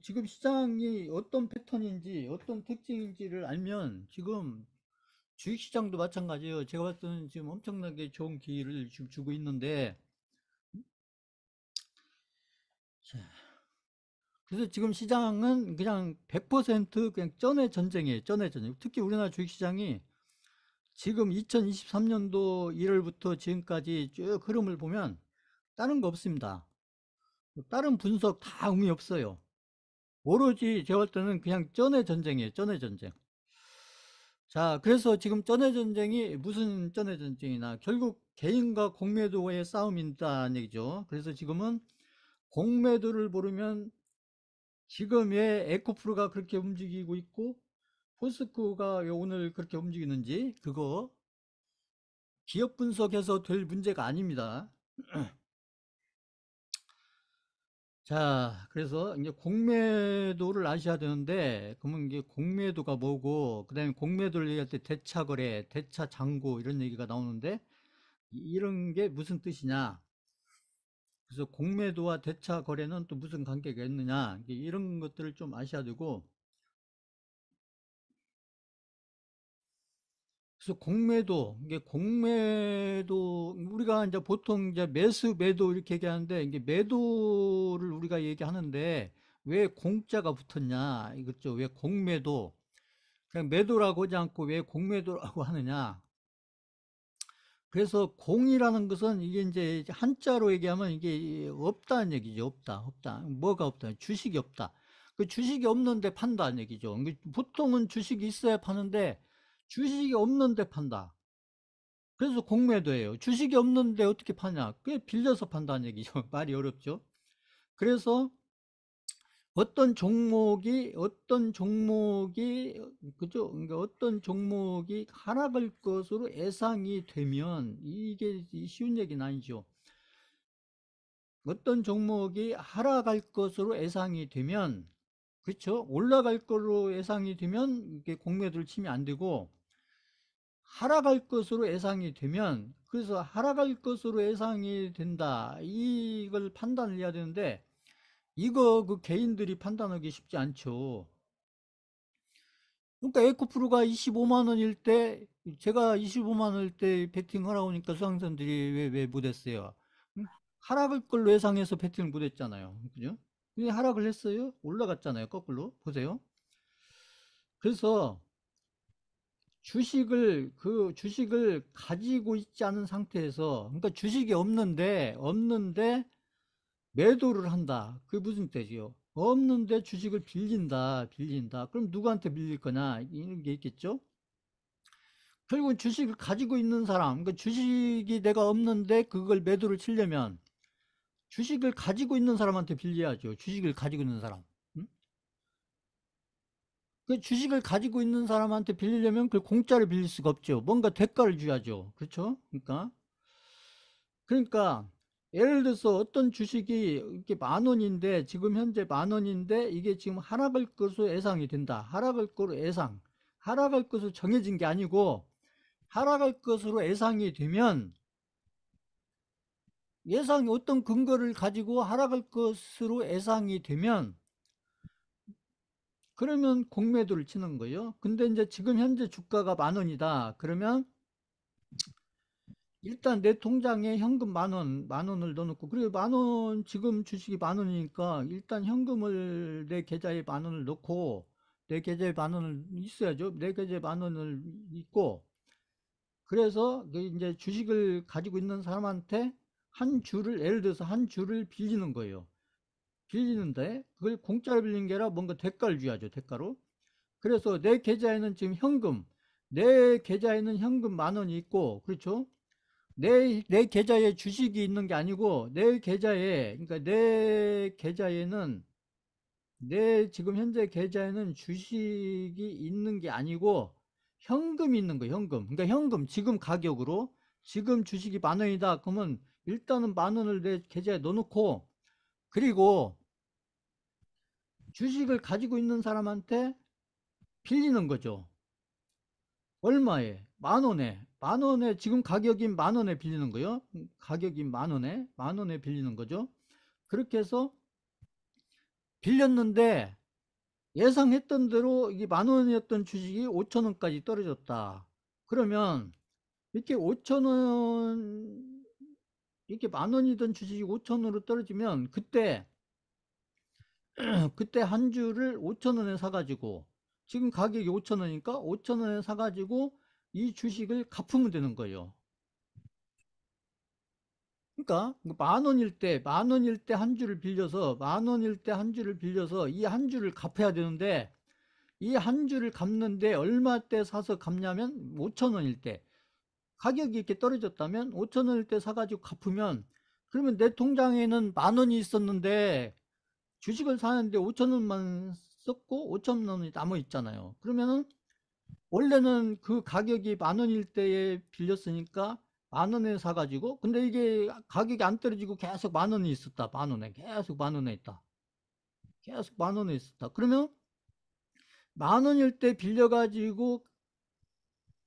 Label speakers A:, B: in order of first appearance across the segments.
A: 지금 시장이 어떤 패턴인지 어떤 특징인지를 알면 지금 주식시장도 마찬가지예요. 제가 봤을 때는 지금 엄청나게 좋은 기회를 지금 주고 있는데, 자, 그래서 지금 시장은 그냥 100% 그냥 쩐의 전쟁이에요. 쩐의 전쟁. 특히 우리나라 주식시장이 지금 2023년도 1월부터 지금까지 쭉 흐름을 보면 다른 거 없습니다. 다른 분석 다 의미 없어요. 오로지 제가 볼 때는 그냥 쩐의 전쟁이에요. 쩐의 전쟁. 자, 그래서 지금 쩐의 전쟁이 무슨 쩐의 전쟁이나 결국 개인과 공매도의 싸움이다는 얘기죠. 그래서 지금은 공매도를 모르면 지금 왜 에코프로가 그렇게 움직이고 있고 포스코가 왜 오늘 그렇게 움직이는지 그거 기업 분석해서 될 문제가 아닙니다. 자, 그래서 이제 공매도를 아셔야 되는데, 그러면 이게 공매도가 뭐고, 그 다음에 공매도를 얘기할 때 대차거래, 대차장고 이런 얘기가 나오는데, 이런 게 무슨 뜻이냐. 그래서 공매도와 대차거래는 또 무슨 관계가 있느냐. 이런 것들을 좀 아셔야 되고, 그래서 공매도, 이게 공매도, 우리가 이제 보통 이제 매수, 매도 이렇게 얘기하는데, 이게 매도를 우리가 얘기하는데, 왜 공자가 붙었냐, 이거죠. 왜 공매도, 그냥 매도라고 하지 않고 왜 공매도라고 하느냐. 그래서 공이라는 것은 이게 이제 한자로 얘기하면 이게 없다는 얘기죠. 없다, 없다. 뭐가 없다? 주식이 없다. 그 주식이 없는데 판다는 얘기죠. 보통은 주식이 있어야 파는데, 주식이 없는데 판다. 그래서 공매도예요. 주식이 없는데 어떻게 파냐? 그게 빌려서 판다는 얘기죠. 말이 어렵죠. 그래서 어떤 종목이 그죠? 그러니까 어떤 종목이 하락할 것으로 예상이 되면 이게 쉬운 얘기는 아니죠. 어떤 종목이 하락할 것으로 예상이 되면 그렇죠? 올라갈 것으로 예상이 되면 이게 공매도를 치면 안 되고 하락할 것으로 예상이 되면 그래서 하락할 것으로 예상이 된다 이걸 판단을 해야 되는데 이거 그 개인들이 판단하기 쉽지 않죠. 그러니까 에코프로가 25만 원일 때 제가 25만 원일 때 베팅하라고 하니까 수강생들이 왜 못했어요. 응? 하락할 걸로 예상해서 베팅을 못했잖아요. 그죠? 근데 하락을 했어요. 올라갔잖아요. 거꾸로 보세요. 그래서 주식을 가지고 있지 않은 상태에서, 그러니까 주식이 없는데 매도를 한다. 그게 무슨 뜻이요? 없는데 주식을 빌린다. 그럼 누구한테 빌릴 거냐? 이런 게 있겠죠? 결국은 주식을 가지고 있는 사람, 그러니까 주식이 내가 없는데 그걸 매도를 치려면 주식을 가지고 있는 사람한테 빌려야죠. 주식을 가지고 있는 사람. 응? 그 주식을 가지고 있는 사람한테 빌리려면 그걸 공짜로 빌릴 수가 없죠. 뭔가 대가를 줘야죠. 그렇죠? 그러니까 예를 들어서 어떤 주식이 이렇게 만 원인데 지금 현재 만 원인데 이게 지금 하락할 것으로 예상이 된다. 하락할 거로 예상. 하락할 것으로 정해진 게 아니고 하락할 것으로 예상이 되면 예상이 어떤 근거를 가지고 하락할 것으로 예상이 되면 그러면 공매도를 치는 거예요. 근데 이제 지금 현재 주가가 만 원이다. 그러면 일단 내 통장에 현금 만 원을 넣어놓고, 그리고 만 원, 지금 주식이 만 원이니까 일단 현금을 내 계좌에 만 원을 넣고, 내 계좌에 만 원을 있어야죠. 내 계좌에 만 원을 있고, 그래서 그 이제 주식을 가지고 있는 사람한테 한 주를, 예를 들어서 한 주를 빌리는 거예요. 빌리는데, 그걸 공짜로 빌리는 게 아니라 뭔가 대가를 줘야죠. 대가로. 그래서 내 계좌에는 지금 내 계좌에는 현금 만 원이 있고, 그렇죠? 내 계좌에 주식이 있는 게 아니고 그러니까 내 지금 현재 계좌에는 주식이 있는 게 아니고 현금이 있는 거예요. 현금. 그러니까 현금 지금 가격으로 지금 주식이 만 원이다. 그러면 일단은 만 원을 내 계좌에 넣어놓고 그리고 주식을 가지고 있는 사람한테 빌리는 거죠. 얼마에? 만 원에. 만 원에 지금 가격인 만 원에 빌리는 거예요. 가격인 만 원에 빌리는 거죠. 그렇게 해서 빌렸는데 예상했던 대로 이게 10,000원이었던 주식이 5,000원까지 떨어졌다. 그러면 이렇게 5,000원, 이렇게 10,000원이던 주식이 5,000원으로 떨어지면 그때 한 주를 5,000원에 사가지고, 지금 가격이 5,000원이니까 5,000원에 사가지고 이 주식을 갚으면 되는 거예요. 그러니까 10,000원일 때 한 주를 빌려서, 10,000원일 때 한 주를 빌려서 이 한 주를 갚아야 되는데, 이 한 주를 갚는데 얼마 때 사서 갚냐면 5,000원일 때, 가격이 이렇게 떨어졌다면 5,000원일 때 사가지고 갚으면, 그러면 내 통장에는 10,000원이 있었는데 주식을 사는데 5,000원만 썼고 5,000원이 남아 있잖아요. 그러면은 원래는 그 가격이 10,000원일 때에 빌렸으니까 10,000원에 사가지고, 근데 이게 가격이 안 떨어지고 계속 10,000원이 있었다. 10,000원에 계속 10,000원에 있다. 계속 10,000원에 있었다. 그러면 10,000원일 때 빌려가지고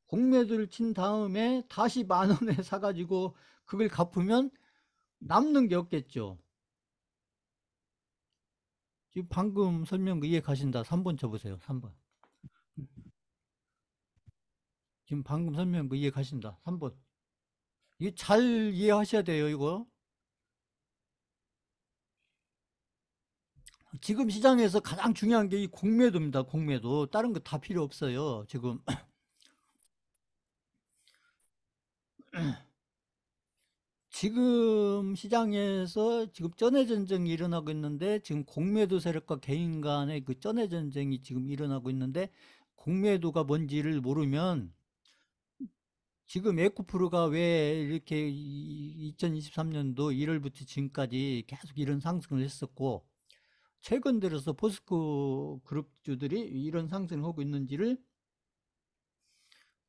A: 공매도를 친 다음에 다시 10,000원에 사가지고 그걸 갚으면 남는 게 없겠죠. 지금 방금 설명 그 이해 가신다. 3번 쳐보세요. 3번. 지금 방금 설명 그 이해 가신다. 3번. 이거 잘 이해하셔야 돼요, 이거. 지금 시장에서 가장 중요한 게 이 공매도입니다. 공매도. 다른 거 다 필요 없어요. 지금 지금 시장에서 지금 쩐해 전쟁이 일어나고 있는데, 지금 공매도 세력과 개인 간의 그 쩐해 전쟁이 지금 일어나고 있는데, 공매도가 뭔지를 모르면, 지금 에코프로가 왜 이렇게 2023년도 1월부터 지금까지 계속 이런 상승을 했었고, 최근 들어서 포스코 그룹주들이 이런 상승을 하고 있는지를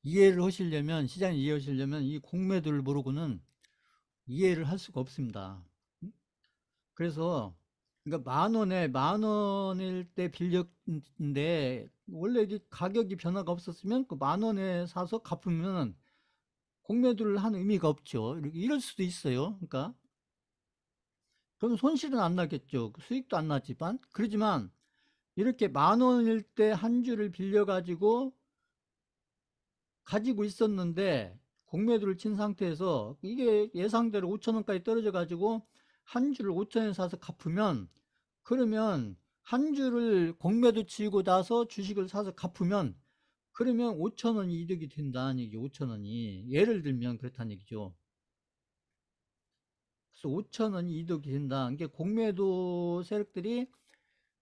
A: 이해를 하시려면, 시장을 이해하시려면 이 공매도를 모르고는 이해를 할 수가 없습니다. 그래서 그러니까 10,000원일 때 빌렸는데, 원래 이게 가격이 변화가 없었으면 그 10,000원에 사서 갚으면 공매도를 한 의미가 없죠. 이럴 수도 있어요. 그러니까 그럼 손실은 안 나겠죠. 수익도 안 나지만. 그러지만 이렇게 10,000원일 때 한 주를 빌려가지고 가지고 있었는데 공매도를 친 상태에서 이게 예상대로 5,000원까지 떨어져 가지고 한 주를 5,000원에 사서 갚으면, 그러면 한 주를 공매도 치고 나서 주식을 사서 갚으면, 그러면 5,000원이 이득이 된다는 얘기죠. 5,000원이 예를 들면 그렇다는 얘기죠. 그래서 5,000원이 이득이 된다. 이게 공매도 세력들이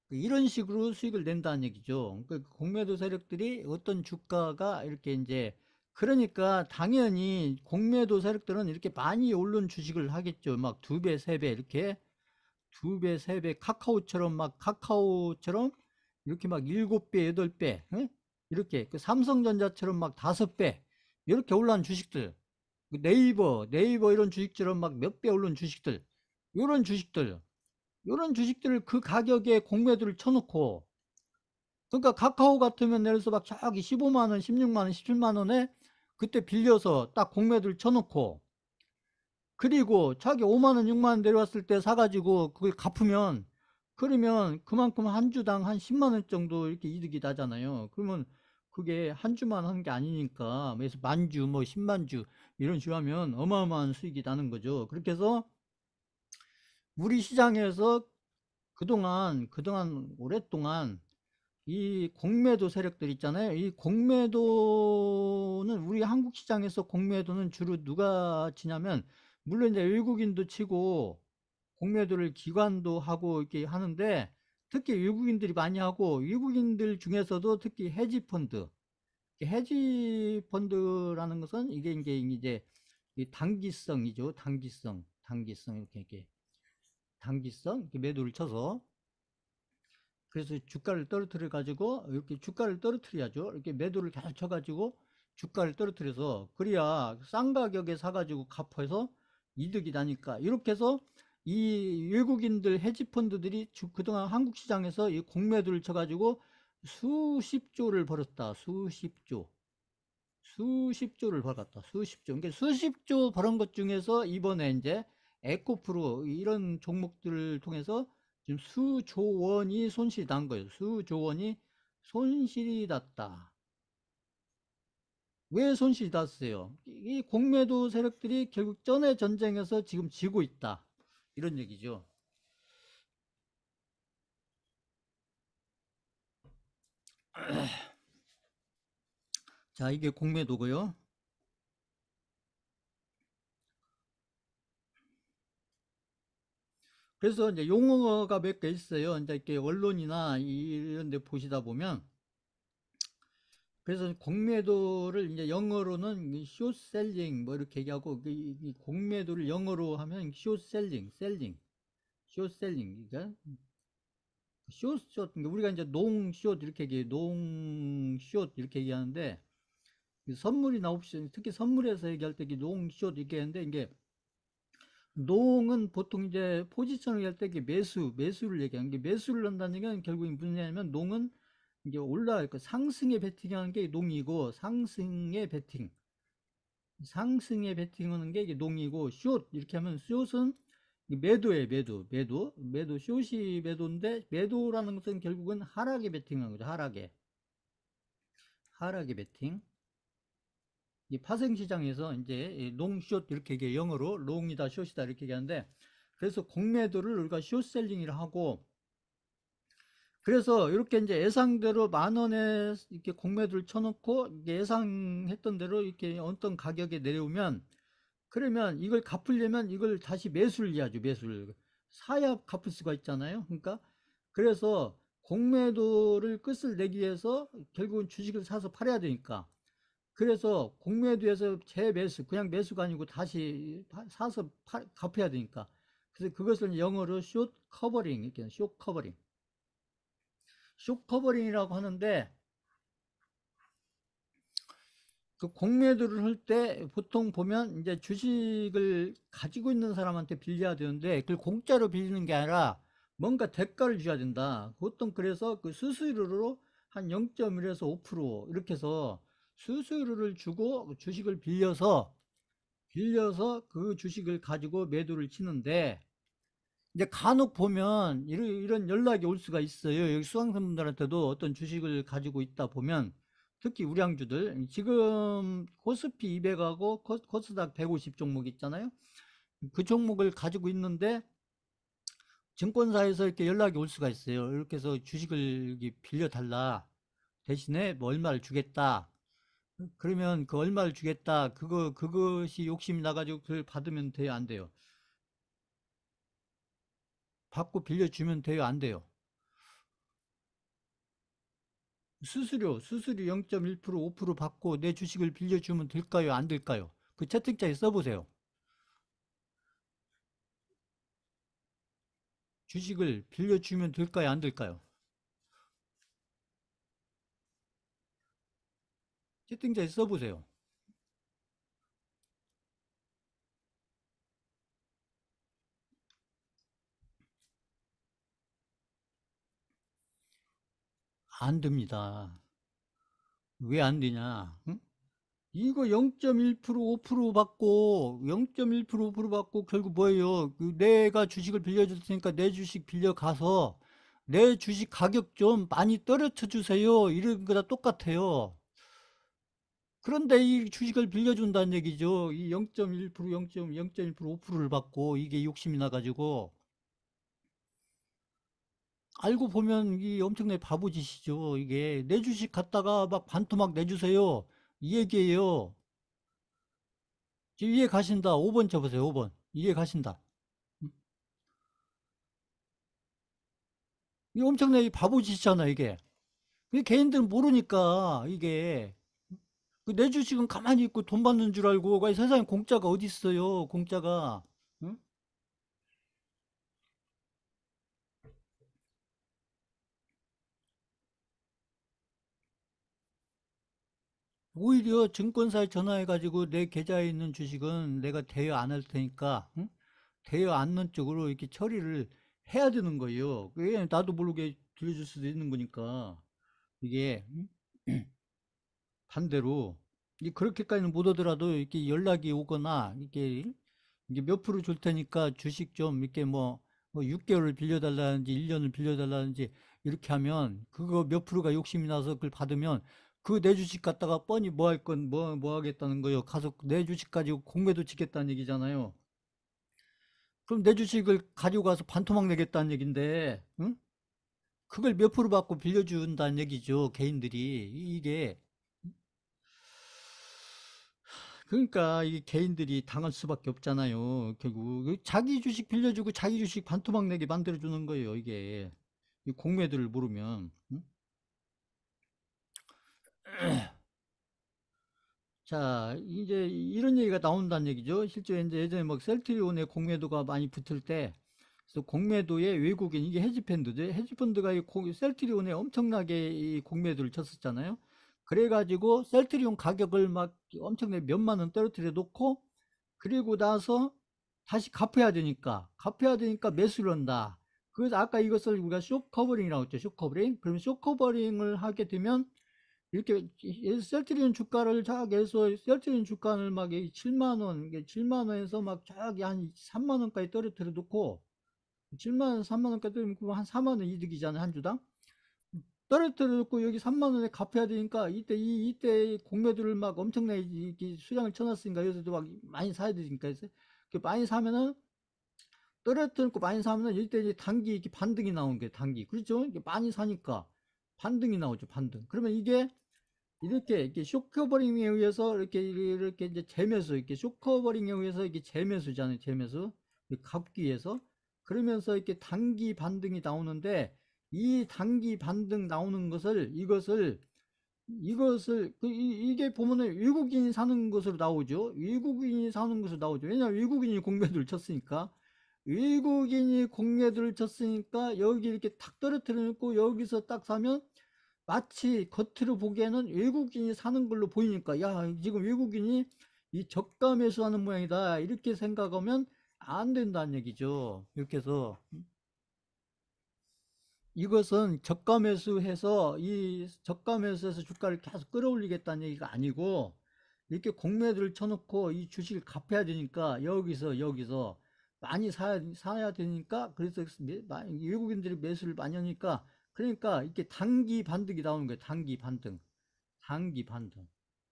A: 이런 식으로 수익을 낸다는 얘기죠. 그 공매도 세력들이 어떤 주가가 이렇게 이제, 그러니까 당연히 공매도 세력들은 이렇게 많이 오른 주식을 하겠죠. 막 두 배, 세 배 이렇게, 두 배, 세 배, 카카오처럼 이렇게 막 일곱 배, 여덟 배, 이렇게 그 삼성전자처럼 막 다섯 배 이렇게 올라온 주식들, 그 네이버 이런 주식처럼 막 몇 배 오른 주식들, 이런 주식들, 이런 주식들을 그 가격에 공매도를 쳐놓고, 그러니까 카카오 같으면 예를 들어서 막 저기 15만 원, 16만 원, 17만 원에 그때 빌려서 딱 공매도를 쳐놓고, 그리고 자기 5만 원, 6만 원 내려왔을 때 사가지고 그걸 갚으면, 그러면 그만큼 한 주당 한 10만 원 정도 이렇게 이득이 나잖아요. 그러면 그게 한 주만 하는 게 아니니까, 그래서 만 주, 뭐 10만 주 이런 식으로 하면 어마어마한 수익이 나는 거죠. 그렇게 해서 우리 시장에서 그동안 오랫동안 이 공매도 세력들 있잖아요. 이 공매도는, 우리 한국 시장에서 공매도는 주로 누가 치냐면, 물론 이제 외국인도 치고 공매도를 기관도 하고 이렇게 하는데, 특히 외국인들이 많이 하고, 외국인들 중에서도 특히 헤지펀드, 헤지펀드라는 것은 이게 이제 이 단기성이죠. 단기성 이렇게 단기성 이렇게 매도를 쳐서, 그래서 주가를 떨어뜨려 가지고, 이렇게 주가를 떨어뜨려야죠. 이렇게 매도를 계속 쳐가지고 주가를 떨어뜨려서, 그래야 싼 가격에 사가지고 갚아서 이득이 나니까, 이렇게 해서 이 외국인들 헤지펀드들이 그동안 한국 시장에서 이 공매도를 쳐가지고 수십조를 벌었다. 수십조를 벌었다. 수십조. 그러니까 수십조 벌은 것 중에서 이번에 이제 에코프로 이런 종목들을 통해서 지금 수조 원이 손실이 난 거예요. 수조 원이 손실이 났다. 왜 손실이 났어요? 이 공매도 세력들이 결국 전에 전쟁에서 지금 지고 있다. 이런 얘기죠. 자, 이게 공매도고요. 그래서 이제 용어가 몇 개 있어요. 이제 이렇게 언론이나 이런 데 보시다 보면, 그래서 공매도를 이제 영어로는 숏셀링 뭐 이렇게 얘기하고, 이 공매도를 영어로 하면 숏셀링, 숏셀링. 그러니까 숏, 그러니까 우리가 이제 농숏 이렇게 얘기해요. 농숏 이렇게 얘기하는데, 선물이나 옵션, 특히 선물에서 얘기할 때 농숏 이렇게 하는데, 이게 농은 보통 이제 포지션을 할 때 매수를 얘기하는 게, 매수를 한다는 얘기는 결국엔 무슨 얘기냐면, 농은 이게 올라가 상승에 베팅하는 게 농이고, 상승에 베팅하는 게 이게 농이고, 숏 이렇게 하면 숏은 매도예요. 매도 숏이 매도인데, 매도라는 것은 결국은 하락에 베팅하는 거죠. 하락에 베팅. 이 파생시장에서 이제 농숏 이렇게 얘기해, 영어로 롱이다 숏이다 이렇게 얘기하는데, 그래서 공매도를 우리가 숏셀링이라 하고, 그래서 이렇게 이제 예상대로 10,000원에 이렇게 공매도를 쳐놓고 이게 예상했던 대로 이렇게 어떤 가격에 내려오면, 그러면 이걸 갚으려면 이걸 다시 매수를 해야죠. 매수를 사야 갚을 수가 있잖아요. 그러니까 그래서 공매도를 끝을 내기 위해서 결국은 주식을 사서 팔아야 되니까, 그래서 공매도에서 재매수, 그냥 매수가 아니고 다시 사서 갚아야 되니까, 그래서 그것을 영어로 숏 커버링, 이렇게 숏 커버링이라고 하는데, 그 공매도를 할 때 보통 보면 이제 주식을 가지고 있는 사람한테 빌려야 되는데, 그걸 공짜로 빌리는 게 아니라 뭔가 대가를 줘야 된다. 보통 그래서 그 수수료로 한 0.1에서 5% 이렇게 해서 수수료를 주고 주식을 빌려서 그 주식을 가지고 매도를 치는데, 이제 간혹 보면 이런 연락이 올 수가 있어요. 여기 수강생분들한테도 어떤 주식을 가지고 있다 보면, 특히 우량주들, 지금 코스피 200하고 코스닥 150 종목 있잖아요. 그 종목을 가지고 있는데 증권사에서 이렇게 연락이 올 수가 있어요. 이렇게 해서 주식을 빌려달라, 대신에 뭐 얼마를 주겠다. 그러면 그 얼마를 주겠다, 그것이 욕심이 나가지고 그걸 받으면 돼요, 안 돼요? 받고 빌려주면 돼요, 안 돼요? 수수료 0.1% 5% 받고 내 주식을 빌려주면 될까요, 안 될까요? 그 채팅창에 써보세요. 주식을 빌려주면 될까요, 안 될까요? 채팅창에 써보세요. 안 됩니다. 왜 안 되냐? 응? 이거 0.1% 5% 받고 0.1% 5% 받고 결국 뭐예요? 내가 주식을 빌려줄 테니까 내 주식 빌려가서 내 주식 가격 좀 많이 떨어져 주세요, 이런 거다 똑같아요. 그런데 이 주식을 빌려준다는 얘기죠. 이 0.1%, 0.1%, 5%를 받고 이게 욕심이 나가지고, 알고 보면 이 엄청나게 바보짓이죠. 이게 내 주식 갖다가 막 반토막 내주세요, 이 얘기예요. 지금 이해 가신다. 5번 쳐보세요. 5번. 이해 가신다. 이 엄청나게 바보짓이잖아, 이게. 이 개인들은 모르니까, 이게. 내 주식은 가만히 있고 돈 받는 줄 알고, 세상에 공짜가 어디 있어요, 공짜가. 응? 오히려 증권사에 전화해가지고 내 계좌에 있는 주식은 내가 대여 안 할 테니까, 응? 대여 않는 쪽으로 이렇게 처리를 해야 되는 거예요. 그게 나도 모르게 들려줄 수도 있는 거니까. 이게 반대로, 그렇게까지는 못 오더라도 이렇게 연락이 오거나, 이게 몇 프로 줄 테니까 주식 좀 이렇게 뭐 뭐 6개월을 빌려달라는지 1년을 빌려달라는지 이렇게 하면 그거 몇 프로가 욕심이 나서 그걸 받으면 그 내 주식 갖다가 뻔히 뭐 할 건 뭐 하겠다는 거예요. 가서 내 주식 가지고 공매도 치겠다는 얘기잖아요. 그럼 내 주식을 가지고 가서 반토막 내겠다는 얘긴데, 응? 그걸 몇 프로 받고 빌려준다는 얘기죠, 개인들이. 이게, 그러니까 이게 개인들이 당할 수밖에 없잖아요. 결국 자기 주식 빌려주고 자기 주식 반토막 내게 만들어주는 거예요, 이게. 이 공매도를 모르면. 응? 자, 이제 이런 얘기가 나온다는 얘기죠. 실제 이제 예전에 막 셀트리온의 공매도가 많이 붙을 때, 그래서 공매도에 외국인, 이게 헤지펀드죠. 헤지펀드가 셀트리온에 엄청나게 이 공매도를 쳤었잖아요. 그래가지고 셀트리온 가격을 막 엄청나게 몇만 원 떨어뜨려 놓고, 그리고 나서 다시 갚아야 되니까 매수를 한다. 그래서 아까 이것을 우리가 쇼 커버링이라고 했죠. 쇼 커버링. 그러면 쇼 커버링을 하게 되면 이렇게 셀트리온 주가를 쫙 해서 셀트리온 주가를 막 7만 원, 7만 원에서 막 쫙 한 3만 원까지 떨어뜨려 놓고 7만 원, 3만 원까지 떨어뜨리면 그거 한 4만 원 이득이잖아요, 한 주당. 떨어뜨려 놓고 여기 3만 원에 갚아야 되니까 이때 공매도를 막 엄청나게 이렇게 수량을 쳐놨으니까 여기서도 막 많이 사야 되니까 해서 많이 사면은 떨어뜨려 놓고 많이 사면은 이때 이제 단기 이렇게 반등이 나오는 게 단기. 그렇죠? 이게 많이 사니까 반등이 나오죠, 반등. 그러면 이렇게 쇼커버링에 의해서 이렇게 이제 재매수, 이렇게 쇼커버링에 의해서 이게 재매수잖아요, 재매수. 갚기 위해서. 그러면서 이렇게 단기 반등이 나오는데, 이 단기 반등 나오는 이것을, 이게 보면은 외국인이 사는 것으로 나오죠. 외국인이 사는 것으로 나오죠. 왜냐면 외국인이 공매도를 쳤으니까. 외국인이 공매도를 쳤으니까 여기 이렇게 탁 떨어뜨려 놓고 여기서 딱 사면 마치 겉으로 보기에는 외국인이 사는 걸로 보이니까 야 지금 외국인이 이 저가 매수하는 모양이다 이렇게 생각하면 안 된다는 얘기죠. 이렇게 해서 이것은 저가 매수해서 이 저가 매수해서 주가를 계속 끌어올리겠다는 얘기가 아니고 이렇게 공매도를 쳐놓고 이 주식을 갚아야 되니까 여기서 많이 사야 되니까 그래서 외국인들이 매수를 많이 하니까 그러니까 이렇게 단기 반등이 나오는 거예요. 단기 반등. 단기 반등.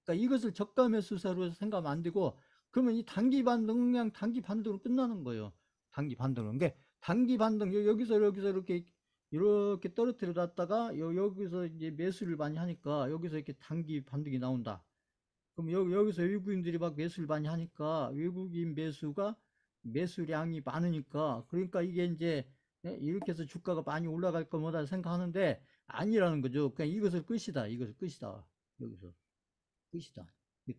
A: 그러니까 이것을 저가 매수세로 생각하면 안 되고 그러면 이 단기 반등은 그냥 단기 반등으로 끝나는 거예요. 단기 반등은. 게 단기 반등 여기서 이렇게 떨어뜨려 놨다가 여기서 이제 매수를 많이 하니까 여기서 이렇게 단기 반등이 나온다. 그럼 여기서 외국인들이 막 매수를 많이 하니까 외국인 매수량이 많으니까 그러니까 이게 이제 이렇게 해서 주가가 많이 올라갈 거다 생각하는데 아니라는 거죠. 그냥 이것을 끝이다. 이것을 끝이다. 여기서 끝이다.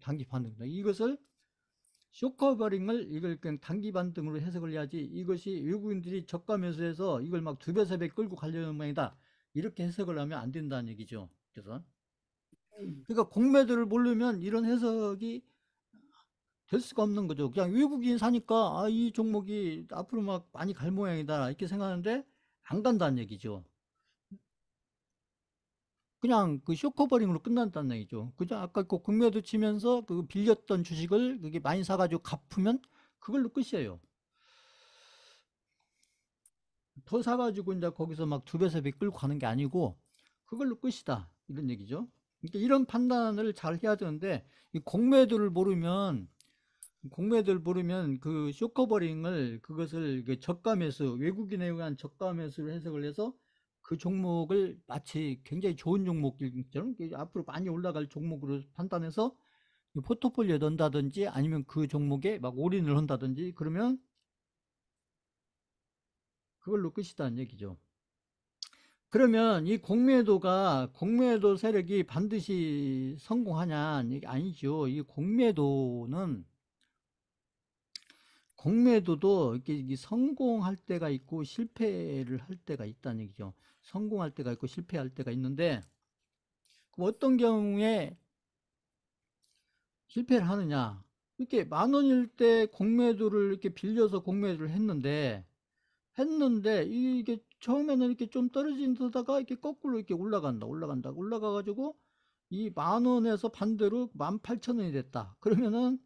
A: 단기 반등이다. 이것을 쇼커버링을 이걸 그냥 단기 반등으로 해석을 해야지 이것이 외국인들이 저가 매수해서 이걸 막 두 배, 세 배 끌고 가려는 모양이다. 이렇게 해석을 하면 안 된다는 얘기죠. 그래서 그러니까 공매도를 모르면 이런 해석이 될 수가 없는 거죠. 그냥 외국인 사니까 이 종목이 앞으로 막 많이 갈 모양이다 이렇게 생각하는데 안 간다는 얘기죠. 그냥 그 쇼커버링으로 끝난다는 얘기죠. 그죠? 아까 그 공매도 치면서 그 빌렸던 주식을 그게 많이 사가지고 갚으면 그걸로 끝이에요. 더 사가지고 이제 거기서 막 두 배, 세 배 끌고 가는 게 아니고 그걸로 끝이다. 이런 얘기죠. 그러니까 이런 판단을 잘 해야 되는데 이 공매도를 모르면 그 쇼커버링을 그것을 그 저가 매수 외국인에 의한 저가 매수를 해석을 해서 그 종목을 마치 굉장히 좋은 종목처럼 앞으로 많이 올라갈 종목으로 판단해서 포트폴리오에 넣는다든지 아니면 그 종목에 막 올인을 한다든지 그러면 그걸로 끝이다는 얘기죠. 그러면 이 공매도 세력이 반드시 성공하냐 이게 아니죠. 이 공매도도 이렇게 성공할 때가 있고 실패를 할 때가 있다는 얘기죠. 성공할 때가 있고 실패할 때가 있는데 어떤 경우에 실패를 하느냐? 이렇게 만 원일 때 공매도를 이렇게 빌려서 공매도를 했는데 이게 처음에는 이렇게 좀 떨어진다가 이렇게 거꾸로 이렇게 올라가가지고 이 만 원에서 반대로 18,000원이 됐다. 그러면은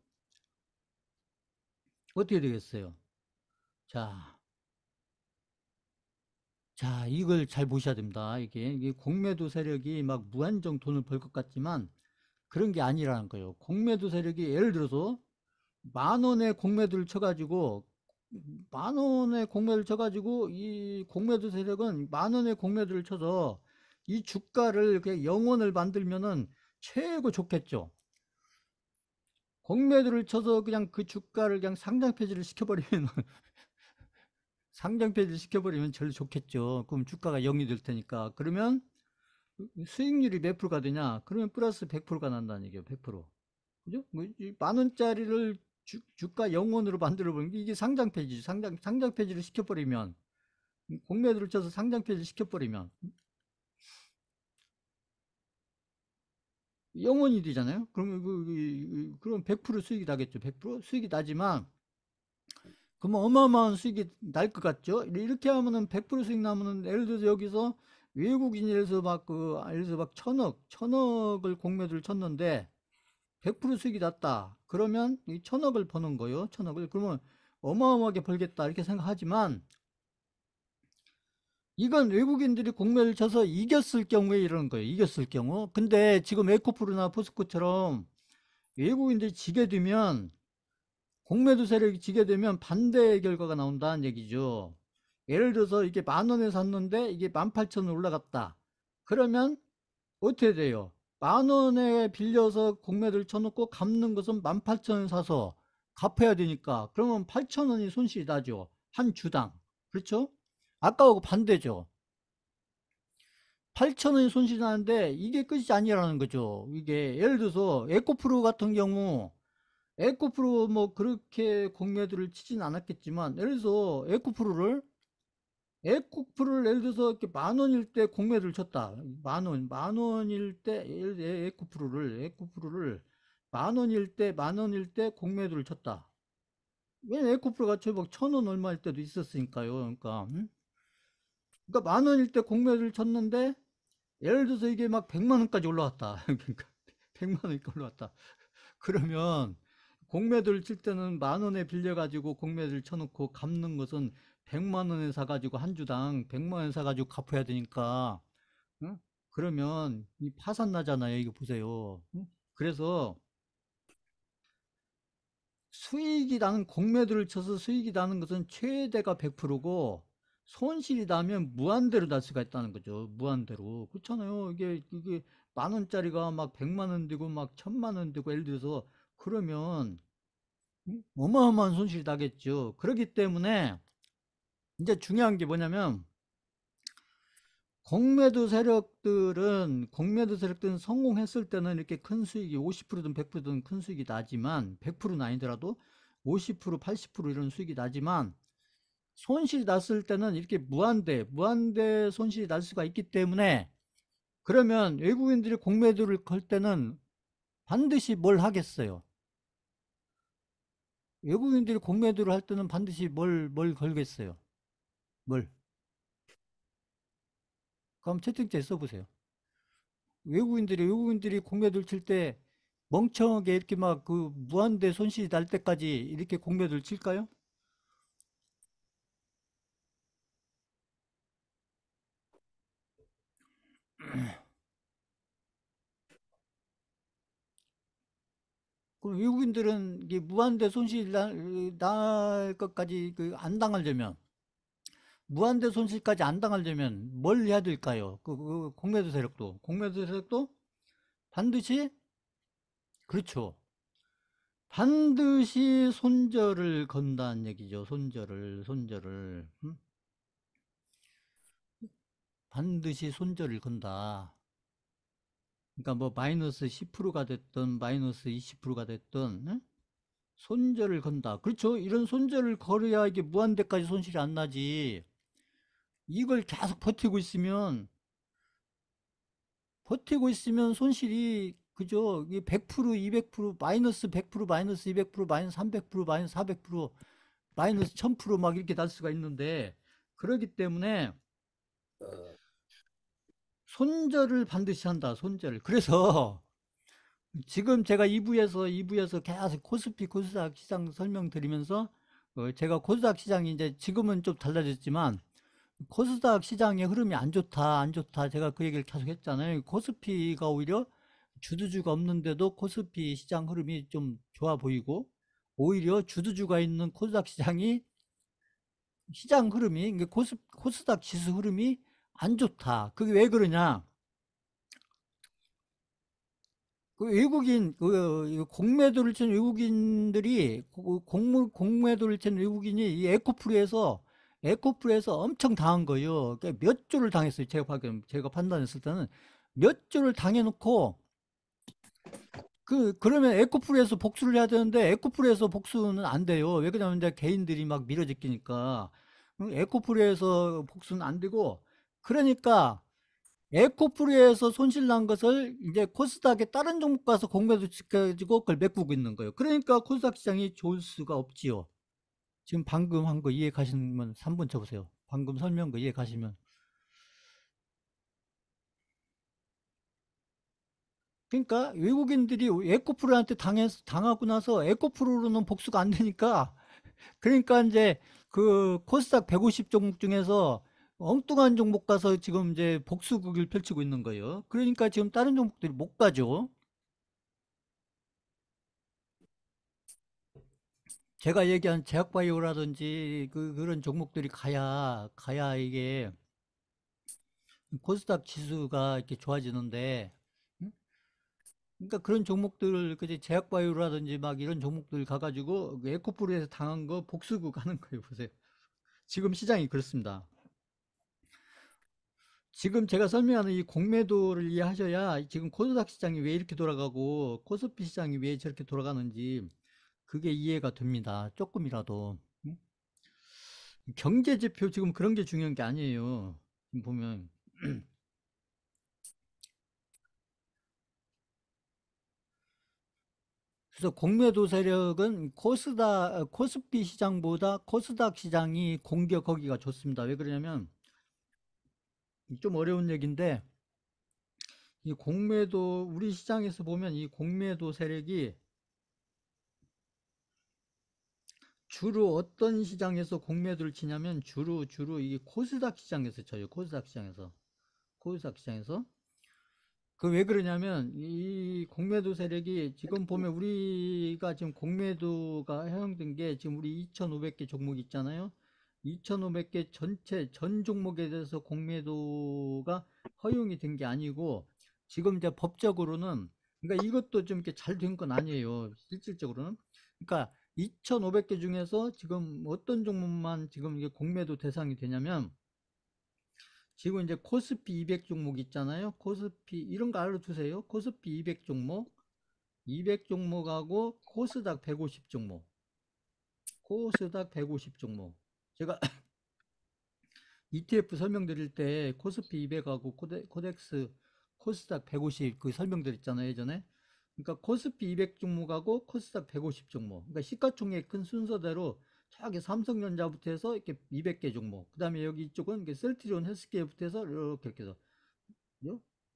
A: 어떻게 되겠어요? 자, 자, 이걸 잘 보셔야 됩니다. 이게 공매도 세력이 막 무한정 돈을 벌 것 같지만 그런 게 아니라는 거예요. 공매도 세력이 예를 들어서 만 원의 공매도를 쳐가지고 만 원의 공매를 쳐가지고 이 공매도 세력은 만 원의 공매도를 쳐서 이 주가를 그냥 0원을 만들면은 최고 좋겠죠. 공매도를 쳐서 그냥 그 주가를 그냥 상장 폐지를 시켜버리면 상장 폐지를 시켜버리면 제일 좋겠죠. 그럼 주가가 0이 될 테니까. 그러면 수익률이 몇 프로가 되냐? 그러면 플러스 100%가 난다는 얘기예요. 100%. 그죠? 만 원짜리를 주가 0원으로 만들어 버리면 이게 상장 폐지, 상장 폐지를 시켜버리면 공매도를 쳐서 상장 폐지를 시켜버리면 0원이 되잖아요. 그러면 그럼 100% 수익이 나겠죠. 100% 수익이 나지만 그러면 어마어마한 수익이 날 것 같죠. 이렇게 하면은 100% 수익 나면은 예를 들어서 여기서 외국인에서 예를 들어서 막 천억을 공매도를 쳤는데 100% 수익이 났다. 그러면 이 천억을 버는 거예요. 천억을. 그러면 어마어마하게 벌겠다. 이렇게 생각하지만 이건 외국인들이 공매를 쳐서 이겼을 경우에 이러는 거예요. 이겼을 경우. 근데 지금 에코프로나 포스코처럼 외국인들이 지게 되면 공매도 세력이 지게 되면 반대의 결과가 나온다는 얘기죠. 예를 들어서 이게 만 원에 샀는데 이게 18,000원 올라갔다. 그러면 어떻게 돼요? 만 원에 빌려서 공매도를 쳐놓고 갚는 것은 18,000원 사서 갚아야 되니까 그러면 8,000원이 손실이 나죠. 한 주당. 그렇죠? 아까하고 반대죠. 8,000원이 손실이 나는데 이게 끝이 아니라는 거죠. 이게 예를 들어서 에코프로 같은 경우 에코프로 뭐 그렇게 공매도를 치진 않았겠지만 예를 들어서 에코프로를 예를 들어서 이렇게 만 원일 때 공매도를 쳤다. 만 원일 때 에코프로를 만 원일 때 공매도를 쳤다. 왜냐면 에코프로가 저막 1,000원 얼마일 때도 있었으니까요. 그러니까 그러니까 만 원일 때 공매도를 쳤는데 예를 들어서 이게 막 100만 원까지 올라왔다. 그러니까 100만 원까지 올라왔다. 그러면 공매도를 칠 때는 만 원에 빌려가지고 공매도를 쳐놓고 갚는 것은 100만 원에 사가지고 한 주당 100만 원 사가지고 갚아야 되니까 응? 그러면 이 파산 나잖아요. 이거 보세요. 응? 그래서 수익이 나는 공매도를 쳐서 수익이 나는 것은 최대가 100%고 손실이 나면 무한대로 날 수가 있다는 거죠. 무한대로. 그렇잖아요. 이게 만 원짜리가 막 100만 원 되고 막 1,000만 원 되고 예를 들어서 그러면 어마어마한 손실이 나겠죠. 그렇기 때문에 이제 중요한 게 뭐냐면 공매도 세력들은 성공했을 때는 이렇게 큰 수익이 50%든 100%든 큰 수익이 나지만 100%는 아니더라도 50% 80% 이런 수익이 나지만 손실이 났을 때는 이렇게 무한대 손실이 날 수가 있기 때문에 그러면 외국인들이 공매도를 걸 때는 반드시 뭘 하겠어요? 외국인들이 공매도를 할 때는 반드시 뭘 걸겠어요? 뭘? 그럼 채팅창에 써보세요. 외국인들이 공매도를 칠 때 멍청하게 이렇게 막 그 무한대 손실이 날 때까지 이렇게 공매도를 칠까요? 그럼 외국인들은 이게 무한대 손실이 날 것까지 안 당하려면 무한대 손실까지 안 당하려면 뭘 해야 될까요? 공매도 세력도 반드시 그렇죠. 반드시 손절을 건다는 얘기죠. 손절을 반드시 손절을 건다. 그러니까 뭐 마이너스 10%가 됐든 마이너스 20%가 됐든 응? 손절을 건다. 그렇죠. 이런 손절을 걸어야 이게 무한대까지 손실이 안 나지. 이걸 계속 버티고 있으면 손실이 그죠. 이게 100%, 200%, 마이너스 100%, 마이너스 200%, 마이너스 300%, 마이너스 400%, 마이너스 1000%막 이렇게 날 수가 있는데 그러기 때문에 손절을 반드시 한다. 손절을. 그래서 지금 제가 2부에서 계속 코스닥 시장 설명드리면서 제가 코스닥 시장이 이제 지금은 좀 달라졌지만 코스닥 시장의 흐름이 안 좋다, 안 좋다. 제가 그 얘기를 계속 했잖아요. 코스피가 오히려 주도주가 없는데도 코스피 시장 흐름이 좀 좋아 보이고, 오히려 주도주가 있는 코스닥 시장이 시장 흐름이, 이게 코스닥 지수 흐름이 안 좋다. 그게 왜 그러냐? 그 외국인, 공매도를 친 외국인들이, 공매도를 친 외국인이 이 에코프리에서 엄청 당한 거예요. 그러니까 몇 조를 당했어요. 제가 판단했을 때는 몇 조를 당해놓고, 그러면 에코프리에서 복수를 해야 되는데, 에코프리에서 복수는 안 돼요. 왜 그러냐면 이제 개인들이 막 밀어제끼니까. 에코프리에서 복수는 안 되고, 그러니까, 에코프리에서 손실 난 것을 이제 코스닥의 다른 종목 가서 공매도 시켜가지고 그걸 메꾸고 있는 거예요. 그러니까 코스닥 시장이 좋을 수가 없지요. 지금 방금 한 거 이해 가시면 3분 쳐보세요. 방금 설명한 거 이해 가시면. 그러니까 외국인들이 에코프로한테 당하고 나서 에코프로로는 복수가 안 되니까, 그러니까 이제 그 코스닥 150 종목 중에서 엉뚱한 종목 가서 지금 이제 복수극을 펼치고 있는 거예요. 그러니까 지금 다른 종목들이 못 가죠. 제가 얘기한 제약바이오라든지 그런 종목들이 가야 이게 코스닥 지수가 이렇게 좋아지는데, 응? 그러니까 그런 종목들, 그제 제약바이오라든지 막 이런 종목들 가가지고 그 에코프로에서 당한 거 복수고 가는 거예요. 보세요. 지금 시장이 그렇습니다. 지금 제가 설명하는 이 공매도를 이해하셔야 지금 코스닥 시장이 왜 이렇게 돌아가고 코스피 시장이 왜 저렇게 돌아가는지 그게 이해가 됩니다. 조금이라도. 응? 경제 지표 지금 그런 게 중요한 게 아니에요. 지금 보면. 그래서 공매도 세력은 코스피 시장보다 코스닥 시장이 공격하기가 좋습니다. 왜 그러냐면, 좀 어려운 얘기인데, 이 공매도, 우리 시장에서 보면 이 공매도 세력이 주로 어떤 시장에서 공매도를 치냐면, 주로 이 코스닥 시장에서 쳐요. 코스닥 시장에서. 그 왜 그러냐면 이 공매도 세력이 지금 보면 우리가 지금 공매도가 허용된 게 지금 우리 2,500개 종목 있잖아요. 2,500개 전체 전 종목에 대해서 공매도가 허용이 된 게 아니고 지금 이제 법적으로는, 그러니까 이것도 좀 이렇게 잘 된 건 아니에요. 실질적으로는. 그러니까 2,500개 중에서 지금 어떤 종목만 지금 이게 공매도 대상이 되냐면, 지금 이제 코스피 200 종목 있잖아요. 코스피 이런 거 알아두세요. 코스피 200 종목, 200 종목하고 코스닥 150 종목, 코스닥 150 종목. 제가 ETF 설명드릴 때 코스피 200하고 코덱스 코스닥 150 그 설명드렸잖아요, 예전에. 그러니까 코스피 200 종목하고 코스닥 150 종목. 그러니까 시가총액 큰 순서대로 저기 삼성전자부터 해서 이렇게 200개 종목. 그다음에 여기 이쪽은 셀트리온 헬스케어부터 해서 이렇게 해서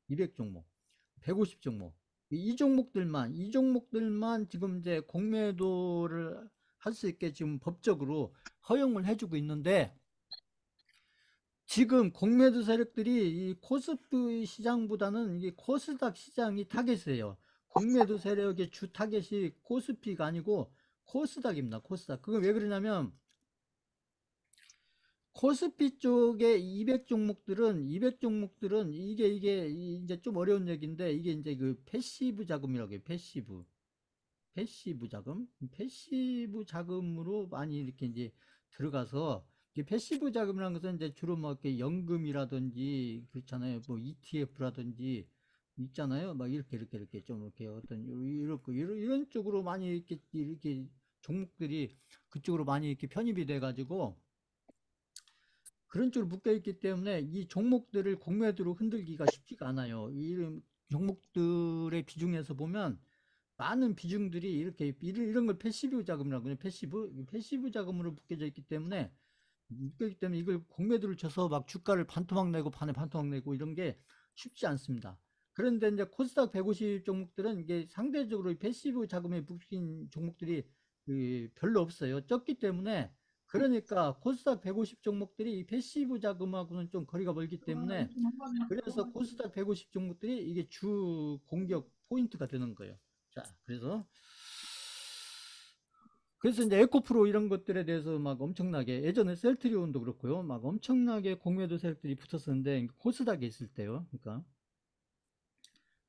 A: 200 종목, 150 종목. 이 종목들만 지금 이제 공매도를 할 수 있게 지금 법적으로 허용을 해주고 있는데, 지금 공매도 세력들이 이 코스피 시장보다는 이게 코스닥 시장이 타겟이에요. 공매도 세력의 주 타겟이 코스피가 아니고 코스닥입니다. 코스닥. 그건 왜 그러냐면, 코스피 쪽에 200종목들은 이게 이제 좀 어려운 얘기인데, 이게 이제 그 패시브 자금이라고 해요. 패시브 자금. 패시브 자금으로 많이 이렇게 이제 들어가서, 이게 패시브 자금이라는 것은 이제 주로 뭐 이렇게 연금이라든지 그렇잖아요. 뭐 ETF라든지 있잖아요. 막 이렇게 좀 이렇게 어떤 이런 쪽으로 많이 이렇게 종목들이 그쪽으로 많이 이렇게 편입이 돼 가지고 그런 쪽으로 묶여 있기 때문에 이 종목들을 공매도로 흔들기가 쉽지가 않아요. 이 종목들의 비중에서 보면 많은 비중들이 이렇게 이런 걸 패시브 자금이라고 해요. 패시브 자금으로 묶여져 있기 때문에, 이걸 공매도를 쳐서 막 주가를 반토막 내고 반에 반토막 내고 이런 게 쉽지 않습니다. 그런데 이제 코스닥 150 종목들은 이게 상대적으로 패시브 자금에 묶인 종목들이 별로 없어요. 적기 때문에 그러니까 코스닥 150 종목들이 이 패시브 자금하고는 좀 거리가 멀기 때문에, 그래서 코스닥 150 종목들이 이게 주 공격 포인트가 되는 거예요. 자, 그래서 이제 에코프로 이런 것들에 대해서 막 엄청나게, 예전에 셀트리온도 그렇고요, 막 엄청나게 공매도 세력들이 붙었었는데, 코스닥에 있을 때요. 그러니까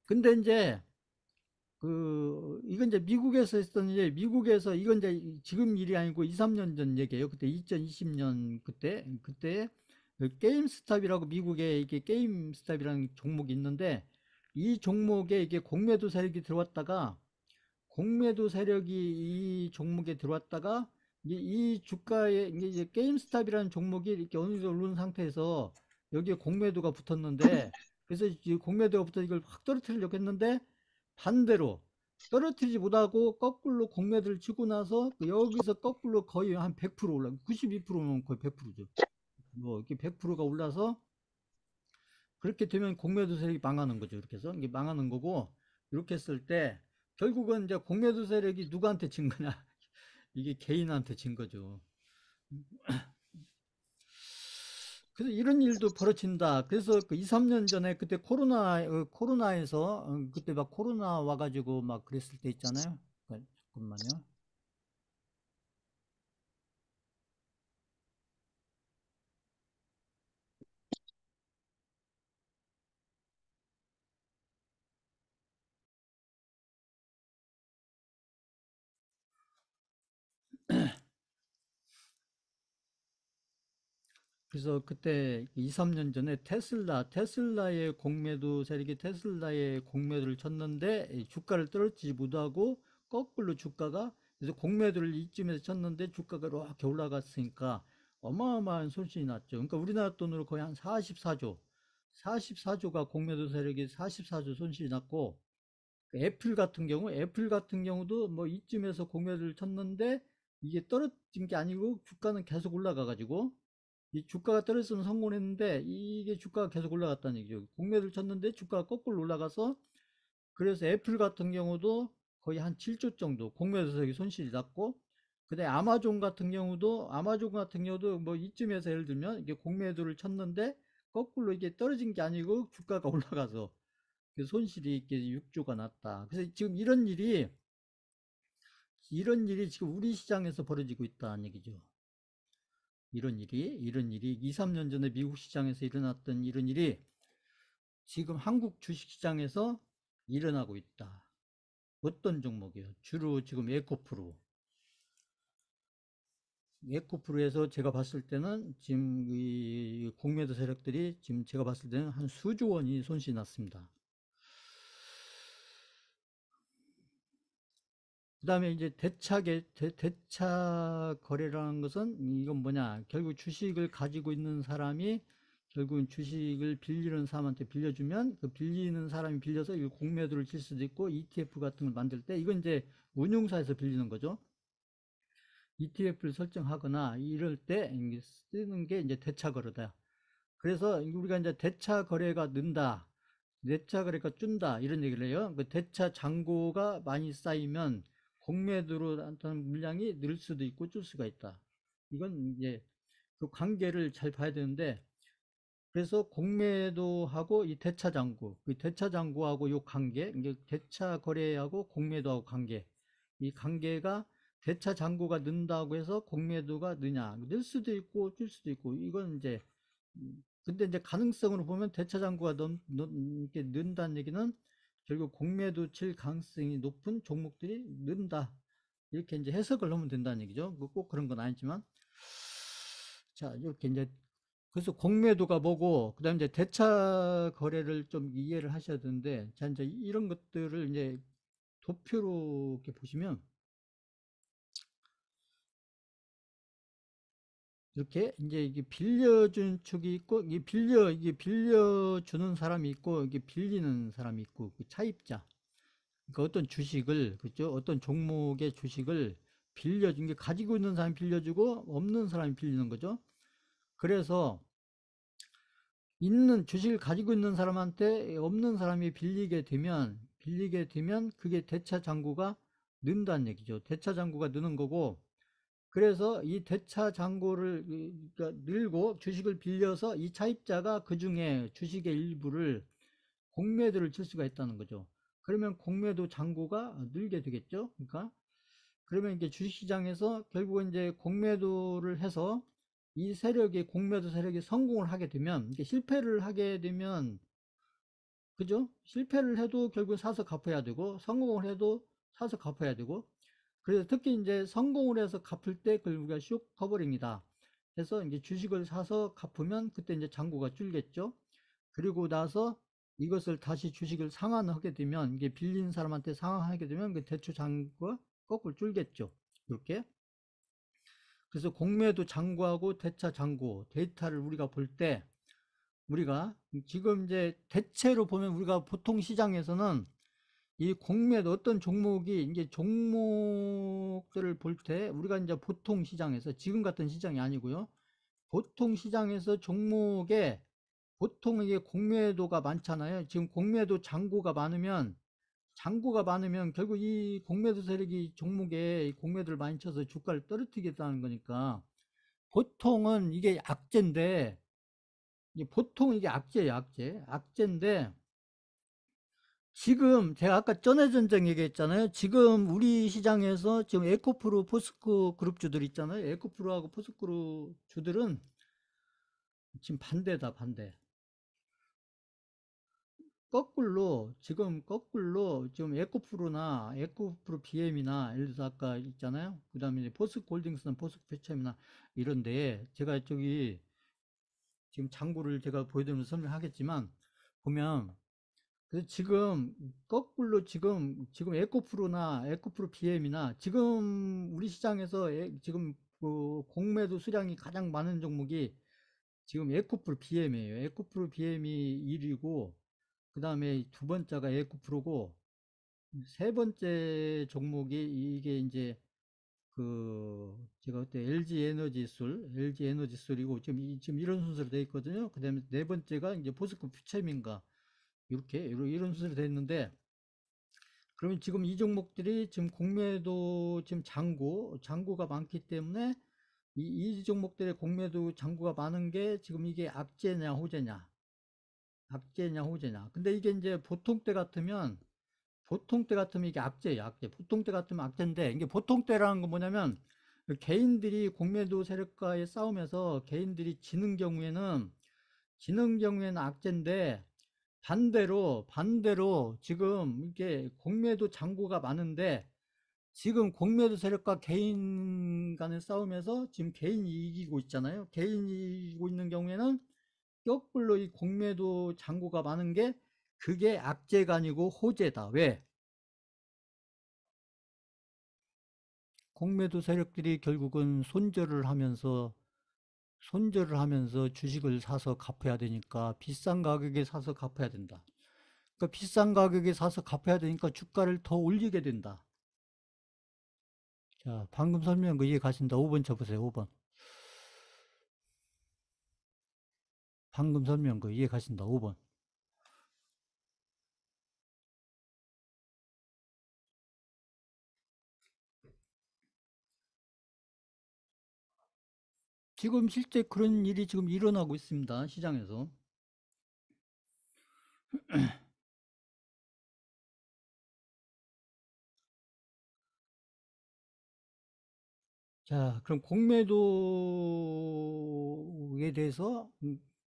A: 근데 이제 이건 이제 미국에서 했던, 이제 미국에서, 이건 이제 지금 일이 아니고 2, 3년 전 얘기예요. 그때 2020년, 그때 그 게임스탑이라고, 미국에 이게 게임스탑이라는 종목이 있는데, 이 종목에 이게 공매도 세력이 들어왔다가, 공매도 세력이 이 종목에 들어왔다가, 이 주가에, 이제 게임스탑이라는 종목이 이렇게 어느 정도 오른 상태에서 여기에 공매도가 붙었는데, 그래서 이 공매도가 붙어 이걸 확 떨어뜨리려고 했는데, 반대로 떨어뜨리지 못하고 거꾸로 공매도를 치고 나서 여기서 거꾸로 거의 한 100% 올라, 92%는 거의 100%죠. 뭐 이렇게 100%가 올라서, 그렇게 되면 공매도 세력이 망하는 거죠. 이렇게 해서 이게 망하는 거고, 이렇게 했을 때 결국은 이제 공매도 세력이 누구한테 진 거냐? 이게 개인한테 진 거죠. 그래서 이런 일도 벌어진다. 그래서 그 2, 3년 전에 그때 코로나에서, 그때 막 코로나 와가지고 막 그랬을 때 있잖아요. 잠깐만요. 그래서 그때 2, 3년 전에 테슬라의 공매도 세력이 테슬라의 공매도를 쳤는데, 이 주가를 떨어지지 못하고 거꾸로 주가가, 그래서 공매도를 이쯤에서 쳤는데 주가가 이렇게 올라갔으니까 어마어마한 손실이 났죠. 그러니까 우리나라 돈으로 거의 한 44조가 공매도 세력이 44조 손실이 났고, 애플 같은 경우도 뭐 이쯤에서 공매도를 쳤는데 이게 떨어진 게 아니고 주가는 계속 올라가 가지고, 이 주가가 떨어졌으면 성공을 했는데 이게 주가가 계속 올라갔다는 얘기죠. 공매도를 쳤는데 주가가 거꾸로 올라가서, 그래서 애플 같은 경우도 거의 한 7조 정도 공매도세력이 손실이 났고, 그다음에 아마존 같은 경우도 뭐 이쯤에서 예를 들면 이게 공매도를 쳤는데 거꾸로 이게 떨어진 게 아니고 주가가 올라가서 그 손실이 이렇게 6조가 났다. 그래서 지금 이런 일이 지금 우리 시장에서 벌어지고 있다는 얘기죠. 이런 일이 2, 3년 전에 미국 시장에서 일어났던 이런 일이 지금 한국 주식시장에서 일어나고 있다. 어떤 종목이요? 주로 지금 에코프로에서 제가 봤을 때는 지금 이 공매도 세력들이 지금 제가 봤을 때는 한 수조 원이 손실이 났습니다. 그 다음에 이제 대차 거래라는 것은, 이건 뭐냐, 결국 주식을 가지고 있는 사람이 결국은 주식을 빌리는 사람한테 빌려주면, 그 빌리는 사람이 빌려서 이 공매도를 칠 수도 있고, ETF 같은 걸 만들 때 이건 이제 운용사에서 빌리는 거죠. ETF를 설정하거나 이럴 때 쓰는 게 이제 대차 거래다. 그래서 우리가 이제 대차 거래가 는다, 대차 거래가 준다, 이런 얘기를 해요. 그 대차 잔고가 많이 쌓이면 공매도로 나타나는 물량이 늘 수도 있고 줄 수가 있다. 이건 이제 그 관계를 잘 봐야 되는데, 그래서 공매도하고 이 대차 잔고, 그 대차 잔고하고 요 관계, 이게 대차 거래하고 공매도하고 관계, 이 관계가, 대차 잔고가 는다고 해서 공매도가 느냐, 늘 수도 있고 줄 수도 있고, 이건 이제, 근데 이제 가능성으로 보면 대차 잔고가 이렇게 는다는 얘기는 결국 공매도 칠 가능성이 높은 종목들이 는다, 이렇게 이제 해석을 하면 된다는 얘기죠. 꼭 그런 건 아니지만. 자, 이렇게 이제, 그래서 공매도가 뭐고, 그 다음에 이제 대차 거래를 좀 이해를 하셔야 되는데, 자, 이제 이런 것들을 이제 도표로 이렇게 보시면, 이렇게 이제 이게 빌려준 축이 있고, 이게 빌려주는 사람이 있고, 이게 빌리는 사람이 있고, 그 차입자. 그러니까 어떤 주식을, 그죠? 어떤 종목의 주식을 빌려준 게, 가지고 있는 사람이 빌려주고, 없는 사람이 빌리는 거죠. 그래서 주식을 가지고 있는 사람한테 없는 사람이 빌리게 되면 그게 대차 잔고가 는다는 얘기죠. 대차 잔고가 느는 거고, 그래서 이 대차 잔고를 그러니까 늘고 주식을 빌려서 이 차입자가 그중에 주식의 일부를 공매도를 칠 수가 있다는 거죠. 그러면 공매도 잔고가 늘게 되겠죠. 그러니까 그러면 이제 주식시장에서 결국은 이제 공매도를 해서 이 세력이 공매도 세력이 성공을 하게 되면 이게 실패를 하게 되면 그죠? 실패를 해도 결국 사서 갚아야 되고 성공을 해도 사서 갚아야 되고 그래서 특히 이제 성공을 해서 갚을 때 그걸 우리가 쇼 커버링이다. 해서 이제 주식을 사서 갚으면 그때 이제 잔고가 줄겠죠. 그리고 나서 이것을 다시 주식을 상환하게 되면 이게 빌린 사람한테 상환하게 되면 그 대출 잔고가 거꾸로 줄겠죠. 이렇게. 그래서 공매도 잔고하고 대차 잔고 데이터를 우리가 볼 때 우리가 지금 이제 대체로 보면 우리가 보통 시장에서는 이 공매도 어떤 종목이 이제 종목들을 볼 때 우리가 이제 보통 시장에서 지금 같은 시장이 아니고요. 보통 시장에서 종목에 보통 이게 공매도가 많잖아요. 지금 공매도 잔고가 많으면 결국 이 공매도 세력이 종목에 공매도를 많이 쳐서 주가를 떨어뜨리겠다는 거니까 보통은 이게 악재인데 보통 이게 악재예요, 악재인데 지금 제가 아까 전해전쟁 얘기했잖아요. 지금 우리 시장에서 지금 에코프로 포스코 그룹 주들 있잖아요. 에코프로하고 포스코 주들은 지금 반대다, 반대. 지금 에코프로 BM이나 예를 들어서 아까 있잖아요. 그 다음에 포스코 홀딩스나 포스코 페챔이나 이런데 제가 저기 지금 장고를 제가 보여드리면서 설명하겠지만 보면 그래서 지금 거꾸로 지금 에코프로 BM이나 지금 우리 시장에서 지금 그 공매도 수량이 가장 많은 종목이 지금 에코프로 BM이에요. 에코프로 BM이 1위고 그 다음에 두 번째가 에코프로고 세 번째 종목이 이게 이제 그 제가 그때 LG 에너지솔이고 지금 이런 순서로 되어 있거든요. 그 다음에 네 번째가 이제 포스코 퓨체민가 이렇게 이런 순서로 되어 있는데 그러면 지금 이 종목들이 지금 공매도 지금 잔고가 많기 때문에 이 종목들의 공매도 잔고가 많은 게 지금 이게 악재냐 호재냐. 근데 이게 이제 보통 때 같으면 이게 악재예요, 악재. 보통 때 같으면 악재인데 이게 보통 때라는 건 뭐냐면 개인들이 공매도 세력과의 싸움에서 개인들이 지는 경우에는 악재인데 반대로 지금 이게 공매도 잔고가 많은데 지금 공매도 세력과 개인 간의 싸움에서 지금 개인이 이기고 있잖아요. 개인이 이기고 있는 경우에는 거꾸로 이 공매도 잔고가 많은 게 그게 악재가 아니고 호재다. 왜? 공매도 세력들이 결국은 손절을 하면서 주식을 사서 갚아야 되니까 비싼 가격에 사서 갚아야 된다. 그러니까 비싼 가격에 사서 갚아야 되니까 주가를 더 올리게 된다. 자, 방금 설명한 거 이해 가신다. 5번 쳐보세요. 5번. 방금 설명한 거 이해 가신다. 5번. 지금 실제 그런 일이 지금 일어나고 있습니다. 시장에서. 자, 그럼 공매도에 대해서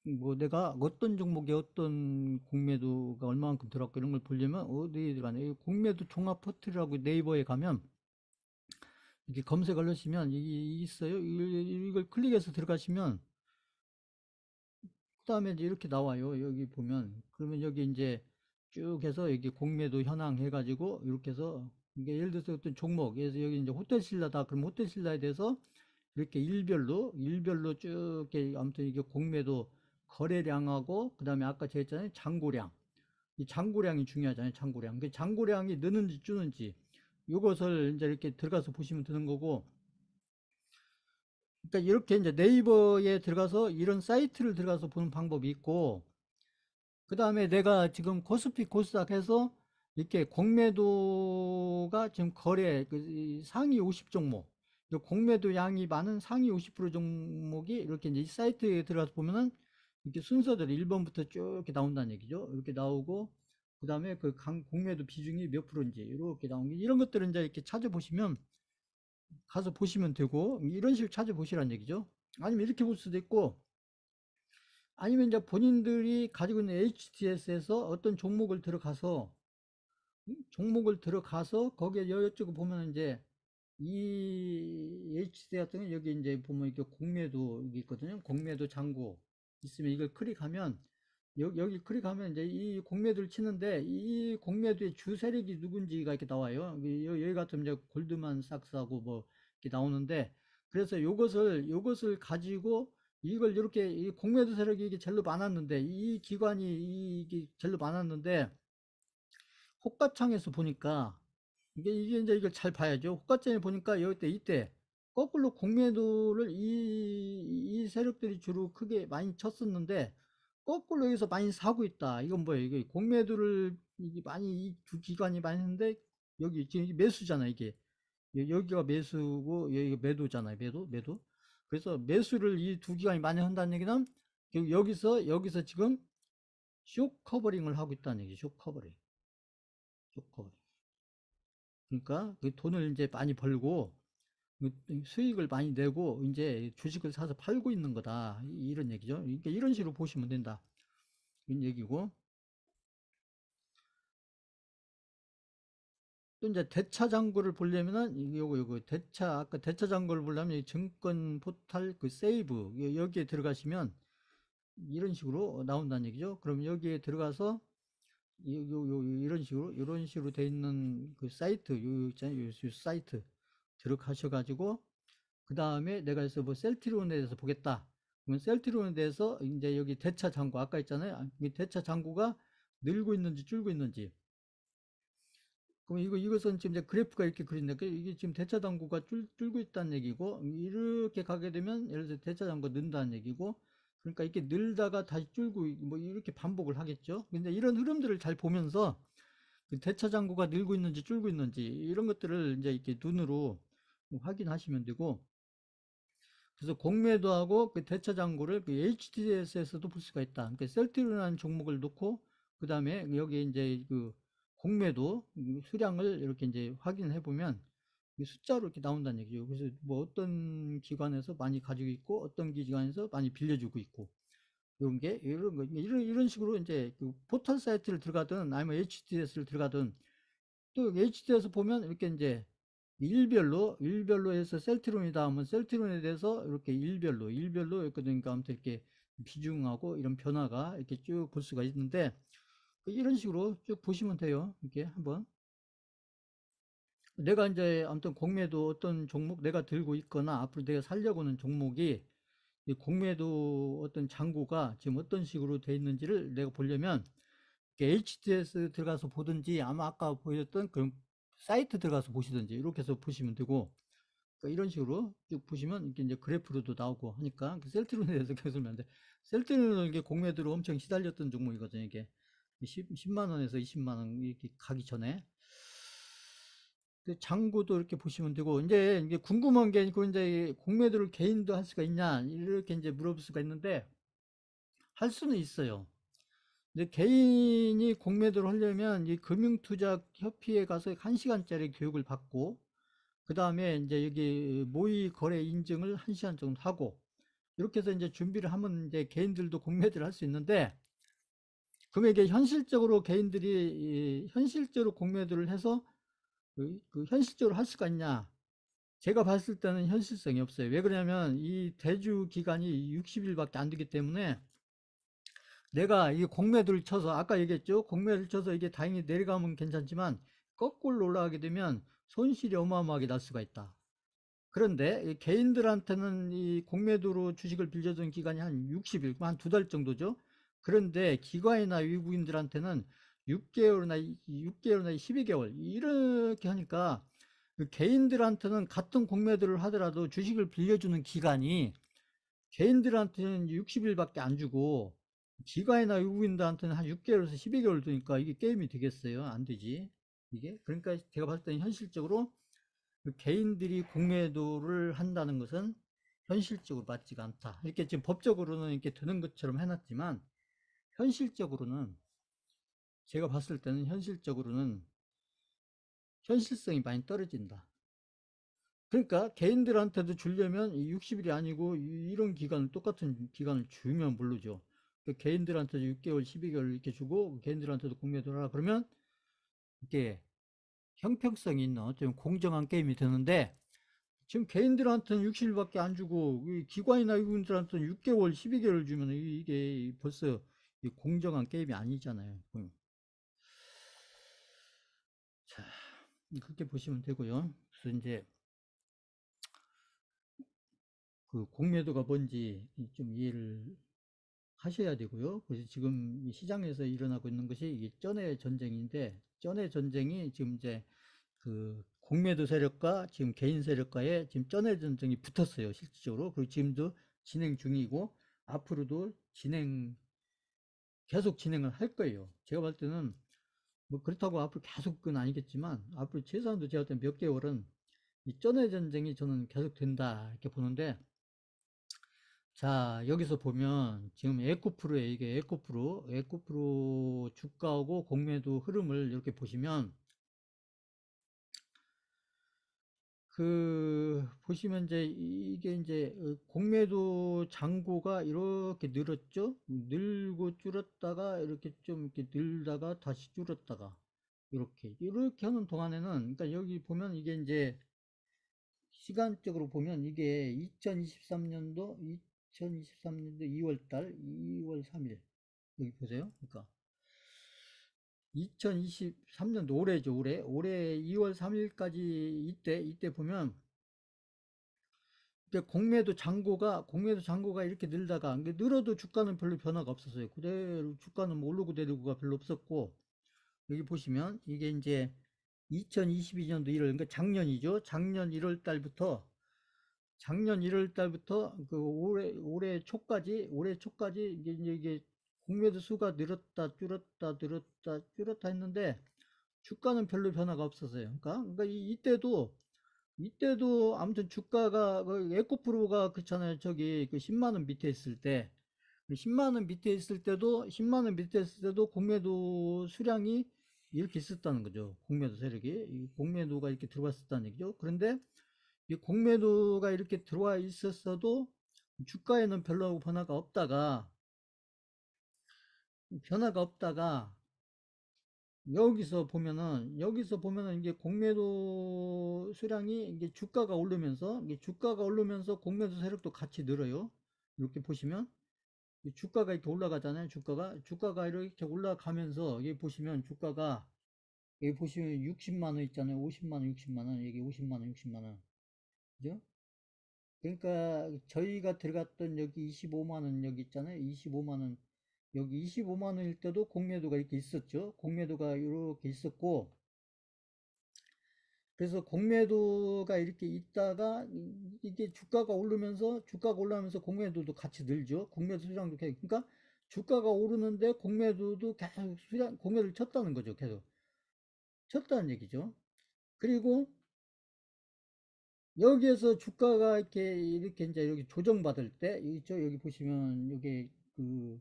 A: 뭐 내가 어떤 종목에 어떤 공매도가 얼마만큼 들어갔고 이런 걸 보려면 어디에 들어가냐. 공매도 종합 포트라고 네이버에 가면 이렇게 검색을 하시면 이 있어요. 이걸 클릭해서 들어가시면 그다음에 이제 이렇게 나와요. 여기 보면 그러면 여기 이제 쭉 해서 여기 공매도 현황 해가지고 이렇게 해서 이게 예를 들어서 어떤 종목, 그래서 여기 이제 호텔신라다. 그럼 호텔신라에 대해서 이렇게 일별로 쭉 이렇게 아무튼 이게 공매도 거래량하고 그다음에 아까 제가 했잖아요. 잔고량. 이 잔고량이 중요하잖아요. 잔고량. 그 잔고량이 느는지 주는지 요것을 이제 이렇게 들어가서 보시면 되는 거고 그러니까 이렇게 이제 네이버에 들어가서 이런 사이트를 들어가서 보는 방법이 있고 그 다음에 내가 지금 코스피 코스닥 해서 이렇게 공매도가 지금 상위 50 종목 공매도 양이 많은 상위 50% 종목이 이렇게 이제 이 사이트에 들어가서 보면은 이렇게 순서대로 1번부터 쭉 이렇게 나온다는 얘기죠. 이렇게 나오고, 그 다음에 그 공매도 비중이 몇 프로인지 이렇게 나온 게, 이런 것들은 이제 이렇게 찾아보시면, 가서 보시면 되고, 이런 식으로 찾아보시라는 얘기죠. 아니면 이렇게 볼 수도 있고, 아니면 이제 본인들이 가지고 있는 HTS에서 어떤 종목을 들어가서 거기에 이쪽에 보면 이제 이 HT 같은 경우 여기 이제 보면 이렇게 공매도 여기 있거든요. 공매도 장고 있으면 이걸 클릭하면, 여기 클릭하면 이제 이 공매도를 치는데, 이 공매도의 주 세력이 누군지가 이렇게 나와요. 여기 같은 이제 골드만삭스하고 뭐 이렇게 나오는데, 그래서 요것을 가지고 이걸 이렇게, 이 공매도 세력이 이게 제일 많았는데, 이 기관이 이게 제일 많았는데, 호가창에서 보니까 이게 이제 이걸 잘 봐야죠. 호가창에 보니까 여기 때 이때 거꾸로 공매도를 이 세력들이 주로 크게 많이 쳤었는데, 거꾸로 여기서 많이 사고 있다. 이건 뭐예요? 이게 공매도를 이게 많이 이 두 기관이 많이 했는데, 여기 지금 이게 매수잖아 이게. 여기가 매수고 여기가 매도잖아요. 매도. 그래서 매수를 이 두 기관이 많이 한다는 얘기는, 여기서 지금 쇼 커버링을 하고 있다는 얘기죠. 쇼 커버링. 그러니까 그 돈을 이제 많이 벌고 그 수익을 많이 내고 이제 주식을 사서 팔고 있는 거다. 이런 얘기죠. 그러니까 이런 식으로 보시면 된다. 이런 얘기고. 또 이제 대차 잔고를 보려면은 요거 아까 대차 잔고를 보려면 이 증권 포탈 그 세이브 여기에 들어가시면 이런 식으로 나온다는 얘기죠. 그럼 여기에 들어가서 이런 식으로 돼 있는 그 사이트, 요 사이트 들어가셔 가지고, 그 다음에 내가 그래서 뭐 셀트리온에 대해서 보겠다. 그러면 셀트리온에 대해서 이제 여기 대차 잔고 아까 있잖아요. 이 대차 잔고가 늘고 있는지 줄고 있는지. 그럼 이것은 지금 이제 그래프가 이렇게 그린다. 이게 지금 대차 잔고가 줄고 있다는 얘기고, 이렇게 가게 되면 예를 들어 대차 잔고가 는다는 얘기고, 그러니까 이렇게 늘다가 다시 줄고 뭐 이렇게 반복을 하겠죠. 근데 이런 흐름들을 잘 보면서 그 대차 잔고가 늘고 있는지 줄고 있는지 이런 것들을 이제 이렇게 눈으로 확인하시면 되고, 그래서 공매도하고 그 대차 잔고를 그 HTS에서도 볼 수가 있다. 그러니까 셀트리온이라는 종목을 놓고 그 다음에 여기 이제 그 공매도 수량을 이렇게 이제 확인해 보면 숫자로 이렇게 나온다는 얘기죠. 그래서 뭐 어떤 기관에서 많이 가지고 있고 어떤 기관에서 많이 빌려주고 있고, 이런 게 이런 거 이런 식으로 이제 그 포털 사이트를 들어가든 아니면 HTS를 들어가든, 또 HT에서 보면 이렇게 이제 일별로 해서 셀트론이다 하면 셀트론에 대해서 이렇게 일별로 이렇게 되니까 아무튼 이렇게 비중하고 이런 변화가 이렇게 쭉 볼 수가 있는데, 이런 식으로 쭉 보시면 돼요. 이렇게 한번 내가 이제 아무튼 공매도 어떤 종목 내가 들고 있거나 앞으로 내가 살려고 하는 종목이 이 공매도 어떤 잔고가 지금 어떤 식으로 돼 있는지를 내가 보려면 HTS 들어가서 보든지, 아마 아까 보였던 그런 사이트 들어가서 보시든지 이렇게 해서 보시면 되고, 그러니까 이런 식으로 쭉 보시면 이렇게 이제 그래프로도 나오고 하니까, 그 셀트론에 대해서 계속 설명 하는데, 셀트론은 이게 공매도로 엄청 시달렸던 종목이거든요. 이게 10만 원에서 20만 원 이렇게 가기 전에. 그 장고도 이렇게 보시면 되고, 이제 궁금한 게, 그 이제 공매도를 개인도 할 수가 있냐 이렇게 이제 물어볼 수가 있는데, 할 수는 있어요. 근데 개인이 공매도를 하려면 이 금융투자협회에 가서 1시간짜리 교육을 받고, 그 다음에 이제 여기 모의 거래 인증을 1시간 정도 하고, 이렇게 해서 이제 준비를 하면 이제 개인들도 공매도를 할 수 있는데, 그러면 이게 현실적으로 개인들이 현실적으로 공매도를 해서 그 현실적으로 할 수가 있냐? 제가 봤을 때는 현실성이 없어요. 왜 그러냐면 이 대주 기간이 60일밖에 안 되기 때문에, 내가 이 공매도를 쳐서 아까 얘기했죠. 공매도를 쳐서 이게 다행히 내려가면 괜찮지만 거꾸로 올라가게 되면 손실이 어마어마하게 날 수가 있다. 그런데 이 개인들한테는 이 공매도로 주식을 빌려준 기간이 한 60일, 한 두 달 정도죠. 그런데 기관이나 외국인들한테는 6개월이나 12개월 이렇게 하니까, 그 개인들한테는 같은 공매도를 하더라도 주식을 빌려주는 기간이 개인들한테는 60일밖에 안 주고 기관이나 외국인들한테는 한 6개월에서 12개월 두니까 이게 게임이 되겠어요? 안 되지. 이게 그러니까 제가 봤을 때는 현실적으로 그 개인들이 공매도를 한다는 것은 현실적으로 맞지가 않다. 이렇게 지금 법적으로는 이렇게 되는 것처럼 해놨지만 현실적으로는 제가 봤을 때는 현실적으로는 현실성이 많이 떨어진다. 그러니까 개인들한테도 주려면 60일이 아니고 이런 기간을 똑같은 기간을 주면 모르죠. 그러니까 개인들한테도 6개월, 12개월 이렇게 주고 개인들한테도 공매도를 하라 그러면 이게 형평성이 있는 어쩌면 공정한 게임이 되는데 지금 개인들한테는 60일밖에 안 주고 기관이나 이분들한테는 6개월, 12개월 주면 이게 벌써 공정한 게임이 아니잖아요. 자, 그렇게 보시면 되고요. 그래서 이제 그 공매도가 뭔지 좀 이해를 하셔야 되고요. 그래서 지금 시장에서 일어나고 있는 것이 이게 쩐의 전쟁인데, 쩐의 전쟁이 지금 이제 그 공매도 세력과 지금 개인 세력과의 지금 쩐의 전쟁이 붙었어요, 실질적으로. 그리고 지금도 진행 중이고, 앞으로도 계속 진행을 할 거예요. 제가 볼 때는 뭐 그렇다고 앞으로 계속은 아니겠지만, 앞으로 최소한도 제가 볼 때 몇 개월은 이 쩐의 전쟁이 저는 계속 된다, 이렇게 보는데, 자, 여기서 보면 지금 에코프로에 이게 에코프로 주가하고 공매도 흐름을 이렇게 보시면 그 보시면 이제 이게 이제 공매도 잔고가 이렇게 늘었죠. 늘고 줄었다가 이렇게 좀 이렇게 늘다가 다시 줄었다가 이렇게 하는 동안에는 그러니까 여기 보면 이게 이제 시간적으로 보면 이게 2023년도 2월 달 2월 3일 여기 보세요. 그러니까 2023년도 올해죠. 올해 2월 3일까지 이때 보면 공매도 잔고가 이렇게 늘다가 늘어도 주가는 별로 변화가 없었어요. 그대로 주가는 뭐 오르고 내리고가 별로 없었고 여기 보시면 이게 이제 2022년도 1월 그러니까 작년이죠. 작년 1월 달부터 그 올해 초까지 이게 공매도 수가 늘었다 했는데 주가는 별로 변화가 없었어요. 그러니까 이때도 아무튼 주가가 그 에코프로가 그렇잖아요. 저기 그 10만 원 밑에 있을 때 10만 원 밑에 있을 때도 공매도 수량이 이렇게 있었다는 거죠. 공매도 세력이 공매도가 이렇게 들어왔었다는 얘기죠. 그런데 이 공매도가 이렇게 들어와 있었어도 주가에는 별로 변화가 없다가 여기서 보면은 이게 공매도 수량이 이게 주가가 오르면서 공매도 세력도 같이 늘어요. 이렇게 보시면 주가가 이렇게 올라가잖아요. 주가가 이렇게 올라가면서 여기 보시면 60만 원 있잖아요. 50만 원, 60만 원, 여기 50만 원, 60만 원. 그죠? 그러니까 저희가 들어갔던 여기 25만 원 여기 있잖아요. 25만 원. 여기 25만 원일 때도 공매도가 이렇게 있었죠. 공매도가 이렇게 있었고 그래서 공매도가 이렇게 있다가 이게 주가가 올라면서 공매도도 같이 늘죠. 공매도 수량도 계속. 그러니까 주가가 오르는데 공매도도 계속 공매도를 쳤다는 거죠. 계속 쳤다는 얘기죠. 그리고 여기에서 주가가 이렇게 이제 여기 조정받을 때, 여기 보시면, 여기 그,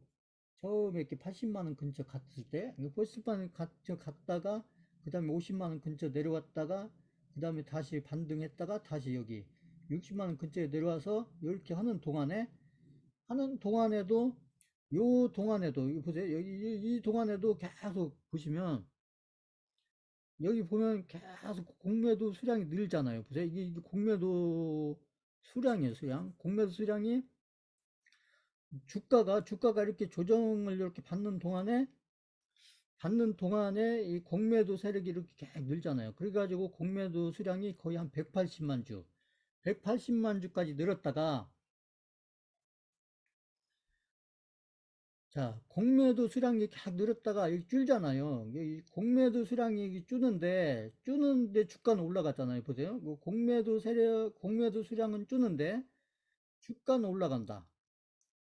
A: 처음에 이렇게 80만 원 근처 갔을 때, 80만 원 근처 갔다가, 그 다음에 50만 원 근처 내려왔다가, 그 다음에 다시 반등했다가, 다시 여기 60만 원 근처에 내려와서, 이렇게 하는 동안에도, 이거 보세요. 여기, 이 동안에도 계속 보시면, 여기 보면 계속 공매도 수량이 늘잖아요. 보세요. 이게 공매도 수량이에요, 수량. 공매도 수량이 주가가 이렇게 조정을 이렇게 받는 동안에 이 공매도 세력이 이렇게 계속 늘잖아요. 그래가지고 공매도 수량이 거의 한 180만 주까지 늘었다가 자, 공매도 수량이 계속 늘었다가 여기 줄잖아요. 이 공매도 수량이 줄는데 주가는 올라갔잖아요. 보세요. 공매도 수량은 줄는데 주가는 올라간다.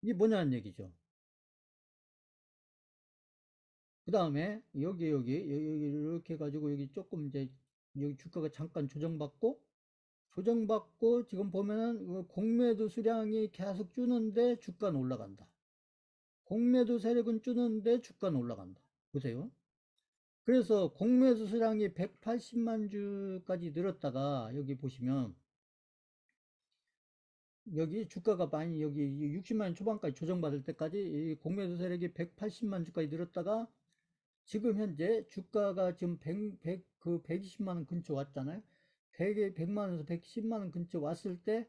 A: 이게 뭐냐는 얘기죠. 그 다음에 여기 이렇게 해가지고 여기 조금 이제 여기 주가가 잠깐 조정받고 조정받고 지금 보면은 공매도 수량이 계속 주는데 주가는 올라간다. 공매도 세력은 주는데 주가는 올라간다. 보세요. 그래서 공매도 수량이 180만 주까지 늘었다가 여기 보시면 여기 주가가 많이 여기 60만 원 초반까지 조정받을 때까지 이 공매도 세력이 180만 주까지 늘었다가 지금 현재 주가가 지금 120만 원 근처 왔잖아요. 100만 원에서 110만 원 근처 왔을 때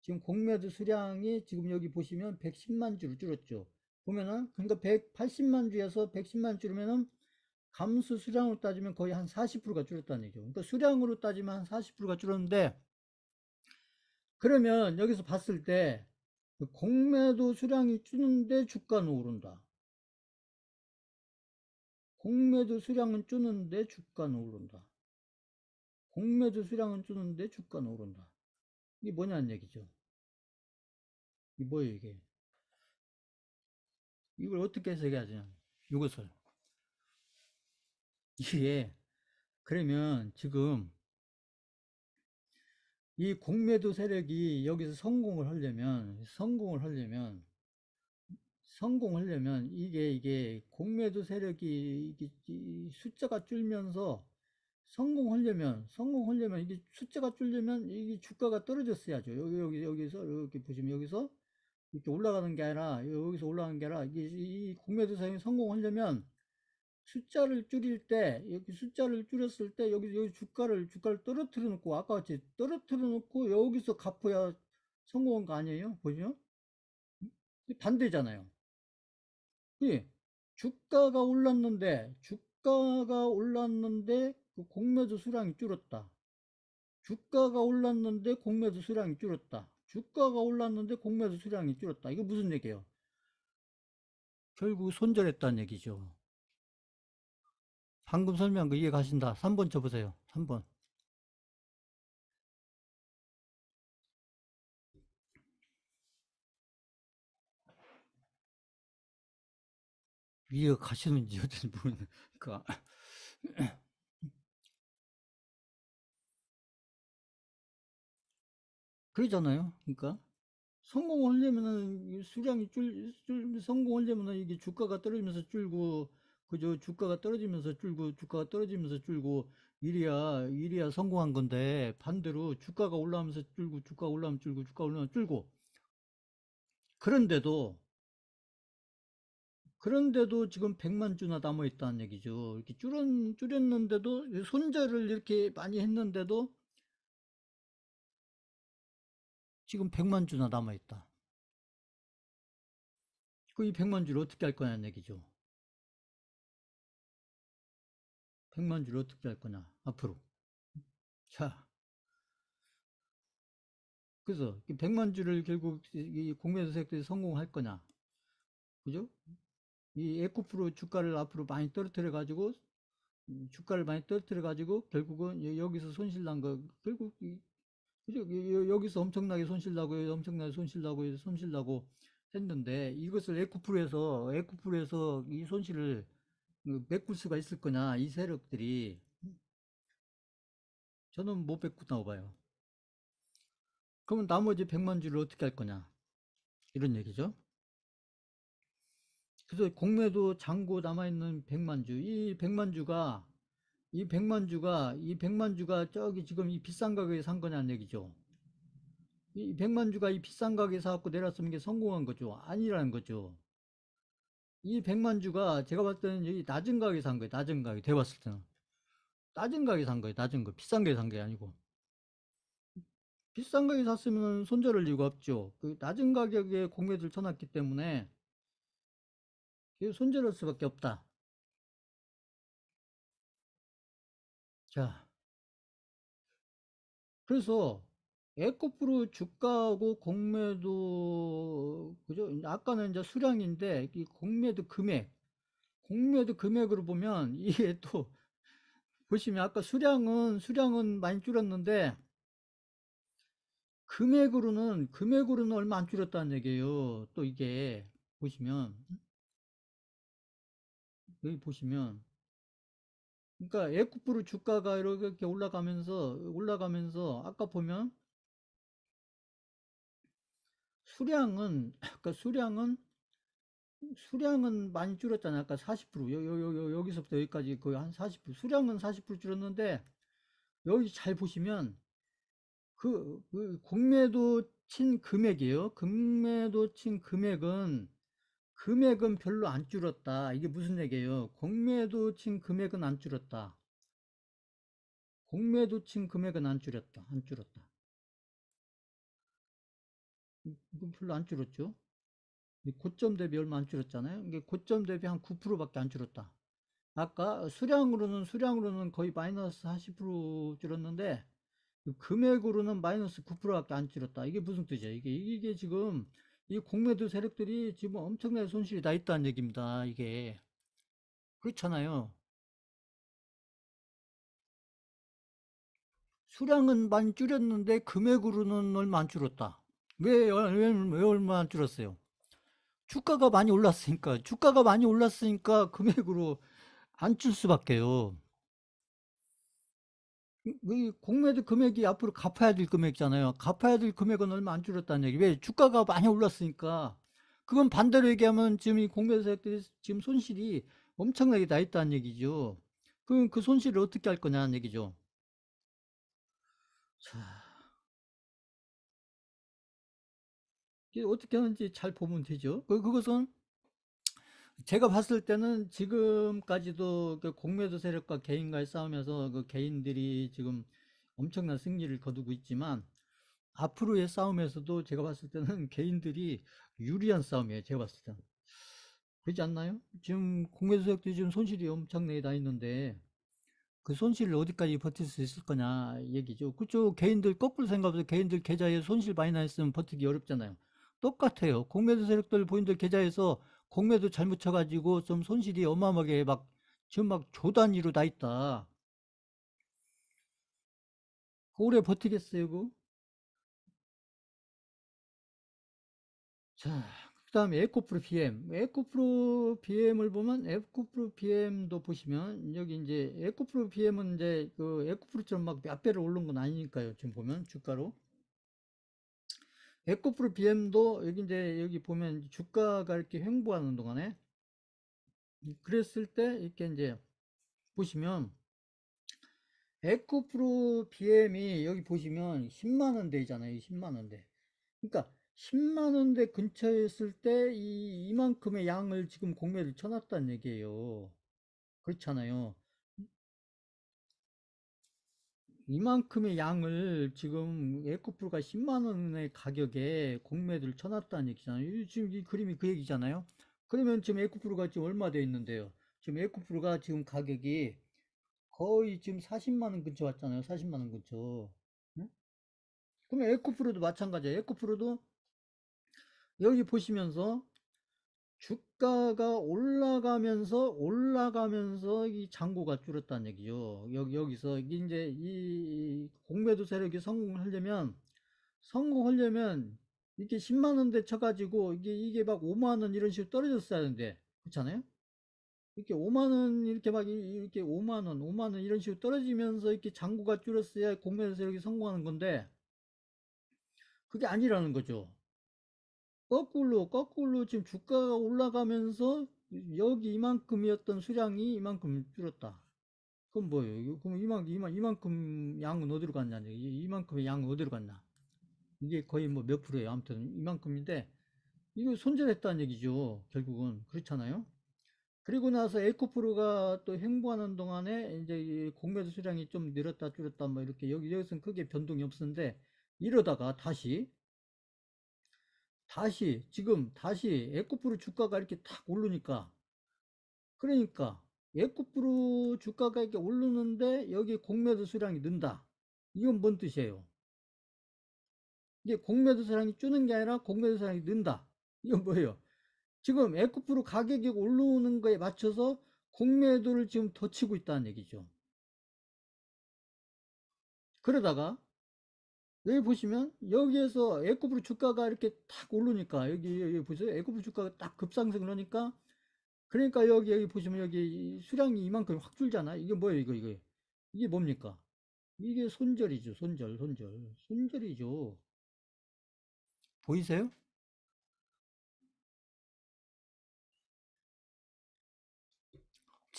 A: 지금 공매도 수량이 지금 여기 보시면 110만 주로 줄었죠. 보면은 그러니까 180만 주에서 110만 줄이면은 감수 수량으로 따지면 거의 한 40%가 줄었다는 얘기죠. 그러니까 수량으로 따지면 한 40%가 줄었는데 그러면 여기서 봤을 때 공매도 수량이 줄는데 주가는 오른다. 공매도 수량은 줄는데 주가는 오른다. 공매도 수량은 줄는데 주가는 오른다. 이게 뭐냐는 얘기죠. 이게 뭐예요, 이게? 이걸 어떻게 해석해야지? 이것을. 이게, 그러면 지금 이 공매도 세력이 여기서 성공하려면 이게 공매도 세력이 이게 숫자가 줄면서 성공하려면 이게 숫자가 줄려면 이게 주가가 떨어졌어야죠. 여기서 이렇게 보시면 여기서 이렇게 올라가는 게 아니라 여기서 올라가는 게 아니라 이게 이 공매도 세력이 성공하려면 숫자를 줄일 때 여기 숫자를 줄였을 때 여기 주가를 떨어뜨려 놓고 아까 같이 떨어뜨려 놓고 여기서 갚아야 성공한 거 아니에요? 보시면 반대잖아요. 예, 주가가 올랐는데 그 공매도 수량이 줄었다. 주가가 올랐는데 공매도 수량이 줄었다. 주가가 올랐는데 공매도 수량이 줄었다. 이거 무슨 얘기예요? 결국 손절했다는 얘기죠. 방금 설명한 거 이해 가신다. 3번 쳐보세요. 3번. 이해 가시는지 어쩐지 모르는 그 그러잖아요. 그러니까 성공하려면은 수량이 성공하려면은 이게 주가가 떨어지면서 줄고 그죠? 주가가 떨어지면서 줄고 이래야 성공한 건데 반대로 주가가 올라오면서 줄고 주가 올라오면 줄고 주가 올라오면 줄고 그런데도 지금 100만 주나 남아 있다는 얘기죠. 이렇게 줄였는데도 손절을 이렇게 많이 했는데도 지금 100만 주나 남아 있다. 그 이 100만 주를 어떻게 할 거냐는 얘기죠. 100만 주를 어떻게 할 거냐 앞으로. 자, 그래서 100만 주를 결국 이 공매도 세력들이 성공할 거냐, 그죠? 이 에코프로 주가를 앞으로 많이 떨어뜨려 가지고 결국은 여기서 손실 난 거, 결국 그죠? 여기서 엄청나게 손실 나고 했는데 이것을 에코프로에서 이 손실을 메꿀 수가 있을 거냐, 이 세력들이 저는 못 메꾼다고 봐요. 그러면 나머지 100만 주를 어떻게 할 거냐, 이런 얘기죠. 그래서 공매도 잔고 남아있는 100만 주, 이 100만 주가 저기 지금 이 비싼 가격에 산 거냐는 얘기죠. 이 100만 주가 이 비싼 가격에 사갖고 내렸으면 이게 성공한 거죠. 아니라는 거죠. 이 100만 주가 제가 봤을 때는 여기 낮은 가격에 산 거예요. 낮은 가격에. 제가 봤을 때는. 낮은 가격에 산 거예요. 낮은 거. 비싼 가격에 산 게 아니고. 비싼 가격에 샀으면 손절할 이유가 없죠. 그 낮은 가격에 공매도를 쳐놨기 때문에 손절할 수밖에 없다. 자, 그래서 에코프로 주가하고 공매도 그죠? 아까는 이제 수량인데 이 공매도 금액으로 보면 이게 또 보시면 아까 수량은 많이 줄었는데 금액으로는 얼마 안 줄었다는 얘기예요. 또 이게 보시면 여기 보시면 그러니까 에코프로 주가가 이렇게 올라가면서 아까 보면 수량은 아까 수량은 많이 줄었잖아요. 아까 40%. 여기서부터 여기까지 거의 한 40%. 수량은 40% 줄었는데 여기 잘 보시면 그 공매도 친 금액이에요. 공매도 친 금액은 별로 안 줄었다. 이게 무슨 얘기예요? 공매도 친 금액은 안 줄었다. 공매도 친 금액은 안 줄였다. 안 줄었다. 이건 별로 안 줄었죠. 고점 대비 얼마 안 줄었잖아요. 이게 고점 대비 한 9%밖에 안 줄었다. 아까 수량으로는 거의 마이너스 40% 줄었는데 그 금액으로는 마이너스 9%밖에 안 줄었다. 이게 무슨 뜻이야? 이게 지금 이 공매도 세력들이 지금 엄청나게 손실이 나 있다는 얘기입니다. 이게 그렇잖아요. 수량은 많이 줄였는데 금액으로는 얼마 안 줄었다. 왜 얼마 안 줄었어요? 주가가 많이 올랐으니까 금액으로 안 줄 수밖에요. 이 공매도 금액이 앞으로 갚아야 될 금액이잖아요. 갚아야 될 금액은 얼마 안 줄었다는 얘기. 왜? 주가가 많이 올랐으니까. 그건 반대로 얘기하면 지금 이 공매도 세력들이 지금 손실이 엄청나게 나 있다는 얘기죠. 그럼 그 손실을 어떻게 할 거냐는 얘기죠. 자, 이게 어떻게 하는지 잘 보면 되죠. 그것은 제가 봤을 때는 지금까지도 그 공매도 세력과 개인과의 싸움에서 그 개인들이 지금 엄청난 승리를 거두고 있지만 앞으로의 싸움에서도 제가 봤을 때는 개인들이 유리한 싸움이에요. 제가 봤을 때는. 그렇지 않나요? 지금 공매도 세력들이 지금 손실이 엄청나게 나 있는데 그 손실을 어디까지 버틸 수 있을 거냐 얘기죠. 그쪽 개인들 거꾸로 생각해서 개인들 계좌에 손실 많이 나 있으면 버티기 어렵잖아요. 똑같아요. 공매도 세력들 본인들 계좌에서 공매도 잘못 쳐가지고 좀 손실이 어마어마하게 막 지금 막 조 단위로 나 있다. 오래 버티겠어요, 그? 자, 그다음에 에코프로 BM. 에코프로 BM을 보면 에코프로 BM도 보시면 여기 이제 에코프로 BM은 이제 그 에코프로처럼 막 몇 배를 오른 건 아니니까요. 지금 보면 주가로. 에코프로 BM도 여기 이제 여기 보면 주가가 이렇게 횡보하는 동안에 그랬을 때 이렇게 이제 보시면 에코프로 BM이 여기 보시면 10만 원대잖아요. 10만 원대. 그러니까 10만 원대 근처에 있을 때 이만큼의 양을 지금 공매를 쳐놨다는 얘기예요. 그렇잖아요. 이만큼의 양을 지금 에코프로가 10만 원의 가격에 공매도를 쳐놨다는 얘기잖아요. 지금 이 그림이 그 얘기잖아요. 그러면 지금 에코프로가 지금 얼마 돼 있는데요. 지금 에코프로가 지금 가격이 거의 지금 40만 원 근처 왔잖아요. 40만 원 근처. 응? 그러면 에코프로도 마찬가지예요. 에코프로도 여기 보시면서 주가가 올라가면서 이 잔고가 줄었다는 얘기죠. 여기서 이제 이 공매도 세력이 성공하려면 이렇게 10만 원대 쳐가지고 이게 막 5만 원 이런 식으로 떨어졌어야 하는데 그렇잖아요. 이렇게 5만 원 이렇게 막 이렇게 5만 원 이런 식으로 떨어지면서 이렇게 잔고가 줄었어야 공매도 세력이 성공하는 건데 그게 아니라는 거죠. 거꾸로 지금 주가가 올라가면서 여기 이만큼이었던 수량이 이만큼 줄었다. 그럼 뭐예요? 그럼 이만큼 양은 어디로 갔냐? 이만큼의 양은 어디로 갔나? 이게 거의 뭐 몇 프로예요? 아무튼 이만큼인데 이거 손절했다는 얘기죠. 결국은 그렇잖아요. 그리고 나서 에코프로가 또 횡보하는 동안에 이제 이 공매도 수량이 좀 늘었다 줄었다 뭐 이렇게 여기서는 크게 변동이 없었는데 이러다가 다시 에코프로 주가가 이렇게 탁 오르니까 그러니까 에코프로 주가가 이렇게 오르는데 여기 공매도 수량이 는다. 이건 뭔 뜻이에요? 이게 공매도 수량이 줄는 게 아니라 공매도 수량이 는다. 이건 뭐예요? 지금 에코프로 가격이 오르는 거에 맞춰서 공매도를 지금 더 치고 있다는 얘기죠. 그러다가 여기 보시면 여기에서 에코프로 주가가 이렇게 탁 오르니까 여기 보세요. 에코프로 주가가 딱 급상승을 하니까 그러니까 여기 보시면 여기 수량이 이만큼 확 줄잖아. 이게 뭐예요, 이거. 이게 뭡니까? 이게 손절이죠, 손절이죠. 보이세요?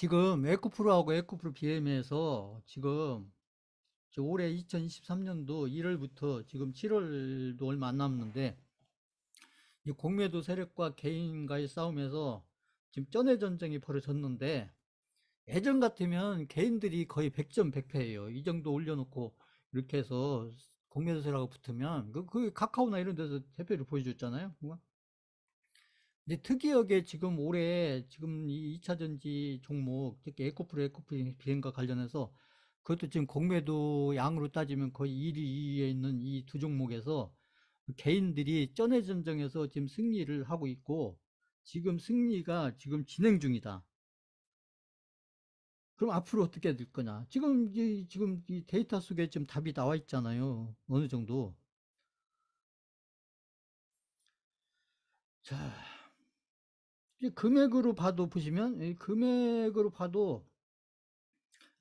A: 지금 에코프로하고 에코프로 BM에서 지금 올해 2023년도 1월부터 지금 7월도 얼마 안 남는데 이 공매도 세력과 개인과의 싸움에서 지금 쩐의 전쟁이 벌어졌는데 예전 같으면 개인들이 거의 100점 100패예요. 이 정도 올려놓고 이렇게 해서 공매도 세력하고 붙으면 그 카카오나 이런 데서 대표를 보여줬잖아요. 근데 특이하게 지금 올해 지금 이 2차 전지 종목, 특히 에코프로 에코프로 비행과 관련해서 그것도 지금 공매도 양으로 따지면 거의 1위, 2위에 있는 이 두 종목에서 개인들이 쩐의 전쟁에서 지금 승리를 하고 있고 지금 승리가 지금 진행 중이다. 그럼 앞으로 어떻게 될 거냐? 지금 이 데이터 속에 지금 답이 나와 있잖아요. 어느 정도. 자, 이 금액으로 봐도 보시면 이 금액으로 봐도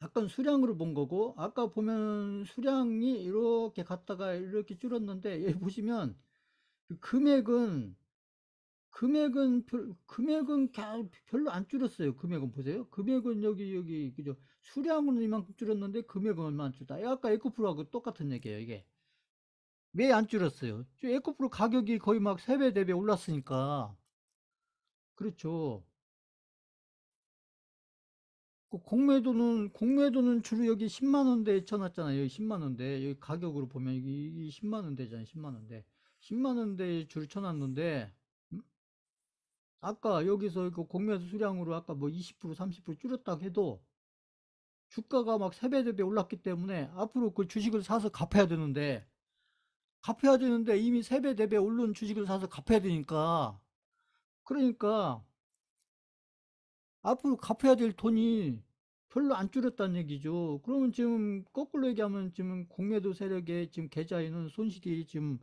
A: 약간 수량으로 본 거고 아까 보면 수량이 이렇게 갔다가 이렇게 줄었는데 여기 보시면 그 금액은 별로 안 줄었어요. 금액은 보세요. 금액은 여기 그죠? 수량은 이만큼 줄었는데 금액은 얼마 안 줄다. 아까 에코프로하고 똑같은 얘기예요. 이게 왜 안 줄었어요? 에코프로 가격이 거의 막 3배 4배 올랐으니까 그렇죠. 그 공매도는 주로 여기 10만 원대에 쳐놨잖아요. 여기 10만 원대. 여기 가격으로 보면 이게 10만 원대잖아요. 10만 원대. 10만 원대에 줄 쳐놨는데 아까 여기서 그 공매도 수량으로 아까 뭐 20% 30% 줄였다고 해도 주가가 막 3배 4배 올랐기 때문에 앞으로 그 주식을 사서 갚아야 되는데 이미 3배 4배 오른 주식을 사서 갚아야 되니까 그러니까 앞으로 갚아야 될 돈이 별로 안 줄었다는 얘기죠. 그러면 지금 거꾸로 얘기하면 지금 공매도 세력의 지금 계좌에는 손실이 지금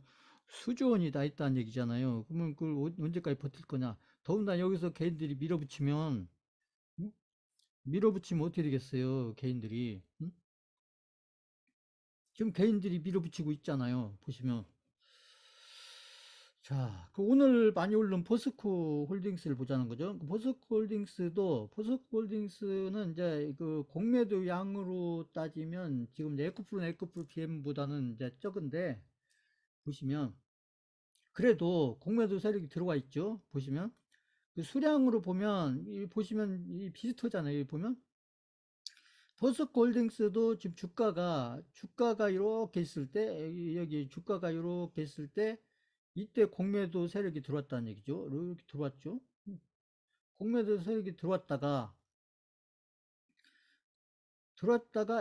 A: 수조 원이 나 있다는 얘기잖아요. 그러면 그걸 언제까지 버틸 거냐. 더군다나 여기서 개인들이 밀어붙이면, 응? 밀어붙이면 어떻게 되겠어요, 개인들이. 응? 지금 개인들이 밀어붙이고 있잖아요. 보시면. 자, 그 오늘 많이 오른 포스코 홀딩스를 보자는 거죠. 그 포스코 홀딩스는 이제 그 공매도 양으로 따지면 지금 에코프로 BM보다는 이제 적은데, 보시면, 그래도 공매도 세력이 들어와 있죠. 보시면. 그 수량으로 보면, 보시면 비슷하잖아요. 보면. 포스코 홀딩스도 지금 주가가 이렇게 있을 때, 여기 주가가 이렇게 있을 때, 이때 공매도 세력이 들어왔다는 얘기죠. 이렇게 들어왔죠. 공매도 세력이 들어왔다가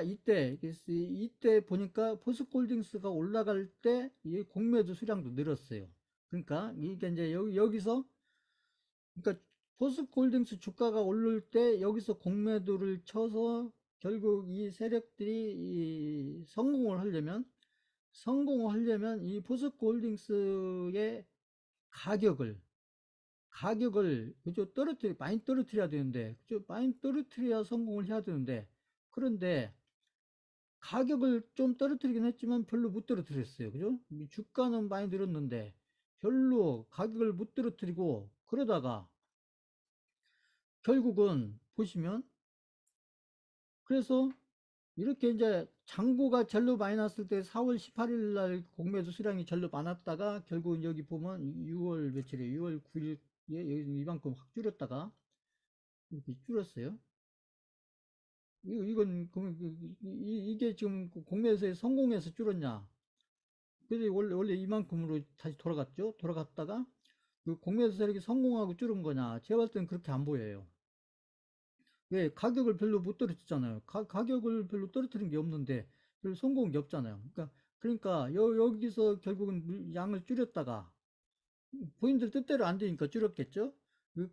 A: 이때 보니까 포스코홀딩스가 올라갈 때 이 공매도 수량도 늘었어요. 그러니까 이게 이제 여기서 그러니까 포스코홀딩스 주가가 오를 때 여기서 공매도를 쳐서 결국 이 세력들이 성공을 하려면 이 포스코홀딩스의 가격을 그죠? 많이 떨어뜨려야 되는데, 그죠? 많이 떨어뜨려야 성공을 해야 되는데, 그런데 가격을 좀 떨어뜨리긴 했지만 별로 못 떨어뜨렸어요. 그죠? 주가는 많이 늘었는데, 별로 가격을 못 떨어뜨리고, 그러다가 결국은 보시면, 그래서 이렇게 이제 장고가 절로 많이 났을 때 4월 18일 날 공매도 수량이 절로 많았다가 결국은 여기 보면 6월 며칠에 6월 9일에 여기 이만큼 확 줄였다가 이렇게 줄었어요. 이건 이게 지금 공매에서 성공해서 줄었냐? 그래서 원래 이만큼으로 다시 돌아갔죠. 돌아갔다가 그 공매에서 세력이 성공하고 줄은 거냐? 제가 봤을 때는 그렇게 안 보여요. 왜 가격을 별로 못 떨어뜨렸잖아요. 가격을 별로 떨어뜨린 게 없는데 별로 성공한 게 없잖아요. 그러니까 여기서 결국은 양을 줄였다가 본인들 뜻대로 안 되니까 줄였겠죠.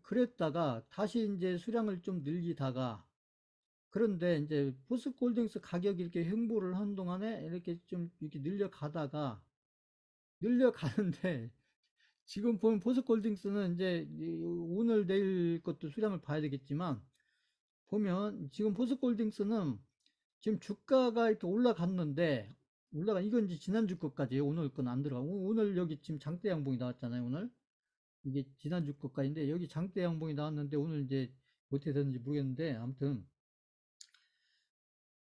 A: 그랬다가 다시 이제 수량을 좀 늘리다가 그런데 이제 포스코홀딩스 가격이 이렇게 횡보를 하는 동안에 이렇게 좀 이렇게 늘려가는데 지금 보면 포스코홀딩스는 이제 오늘 내일 것도 수량을 봐야 되겠지만 보면 지금 포스코홀딩스는 지금 주가가 이렇게 이건 이제 지난주 것까지 오늘 건 안 들어가고 오늘 여기 지금 장대 양봉이 나왔잖아요. 오늘 이게 지난주 것까지인데 여기 장대 양봉이 나왔는데 오늘 이제 어떻게 됐는지 모르겠는데, 아무튼.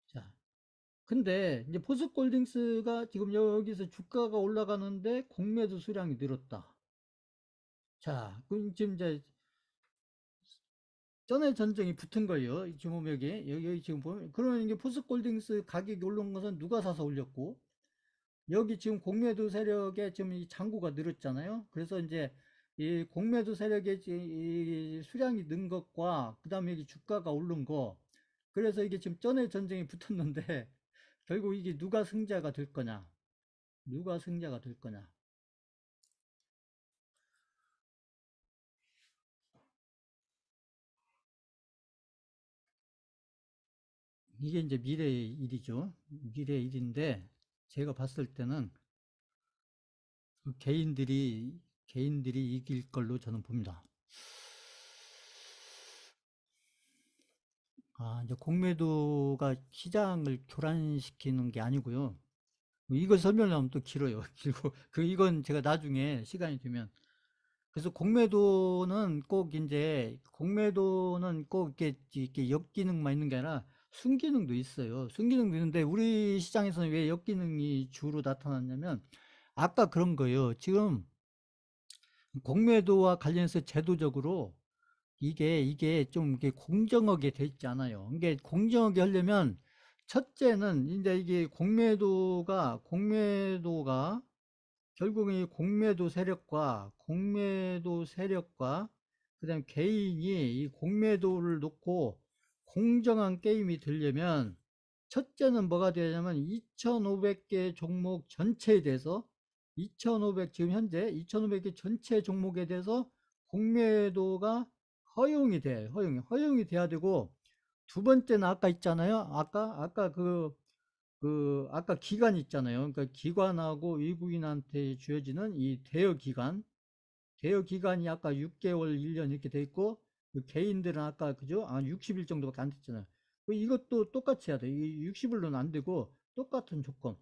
A: 자, 근데 이제 포스코홀딩스가 지금 여기서 주가가 올라가는데 공매도 수량이 늘었다. 자, 그럼 지금 이제 전에 전쟁이 붙은 거예요. 지금 보면 여기 지금 보면, 그러면 이게 포스코홀딩스 가격이 올라온 것은 누가 사서 올렸고, 여기 지금 공매도 세력에 지금 이 잔고가 늘었잖아요. 그래서 이제 이 공매도 세력의 이 수량이 는 것과 그다음에 여기 주가가 오른 거, 그래서 이게 지금 전에 전쟁이 붙었는데 결국 이게 누가 승자가 될 거냐, 누가 승자가 될 거냐. 이게 이제 미래의 일이죠. 미래의 일인데 제가 봤을 때는 그 개인들이 이길 걸로 저는 봅니다. 이제 공매도가 시장을 교란시키는 게 아니고요. 이걸 설명하면 또 길어요. 길고, 이건 제가 나중에 시간이 되면. 그래서 공매도는 꼭 이렇게 역기능만 있는 게 아니라 순기능도 있어요. 순기능도 있는데, 우리 시장에서는 왜 역기능이 주로 나타났냐면, 아까 그런 거예요. 지금 공매도와 관련해서 제도적으로 이게 좀 이게 공정하게 돼 있지 않아요. 이게 공정하게 하려면 첫째는 이제 이게 공매도가 결국은 이 공매도 세력과 그다음 개인이 이 공매도를 놓고 공정한 게임이 되려면 첫째는 뭐가 되냐면 2,500개 종목 전체에 대해서 2,500 지금 현재 2,500개 전체 종목에 대해서 공매도가 허용이 돼. 허용이 돼야 되고, 두 번째는 아까 있잖아요. 아까 기간 있잖아요. 그러니까 기관하고 외국인한테 주어지는 이 대여 기간이 아까 6개월, 1년 이렇게 돼 있고, 그 개인들은 아까 그죠? 60일 정도밖에 안 됐잖아요. 이것도 똑같이 해야 돼. 60일로는 안 되고 똑같은 조건.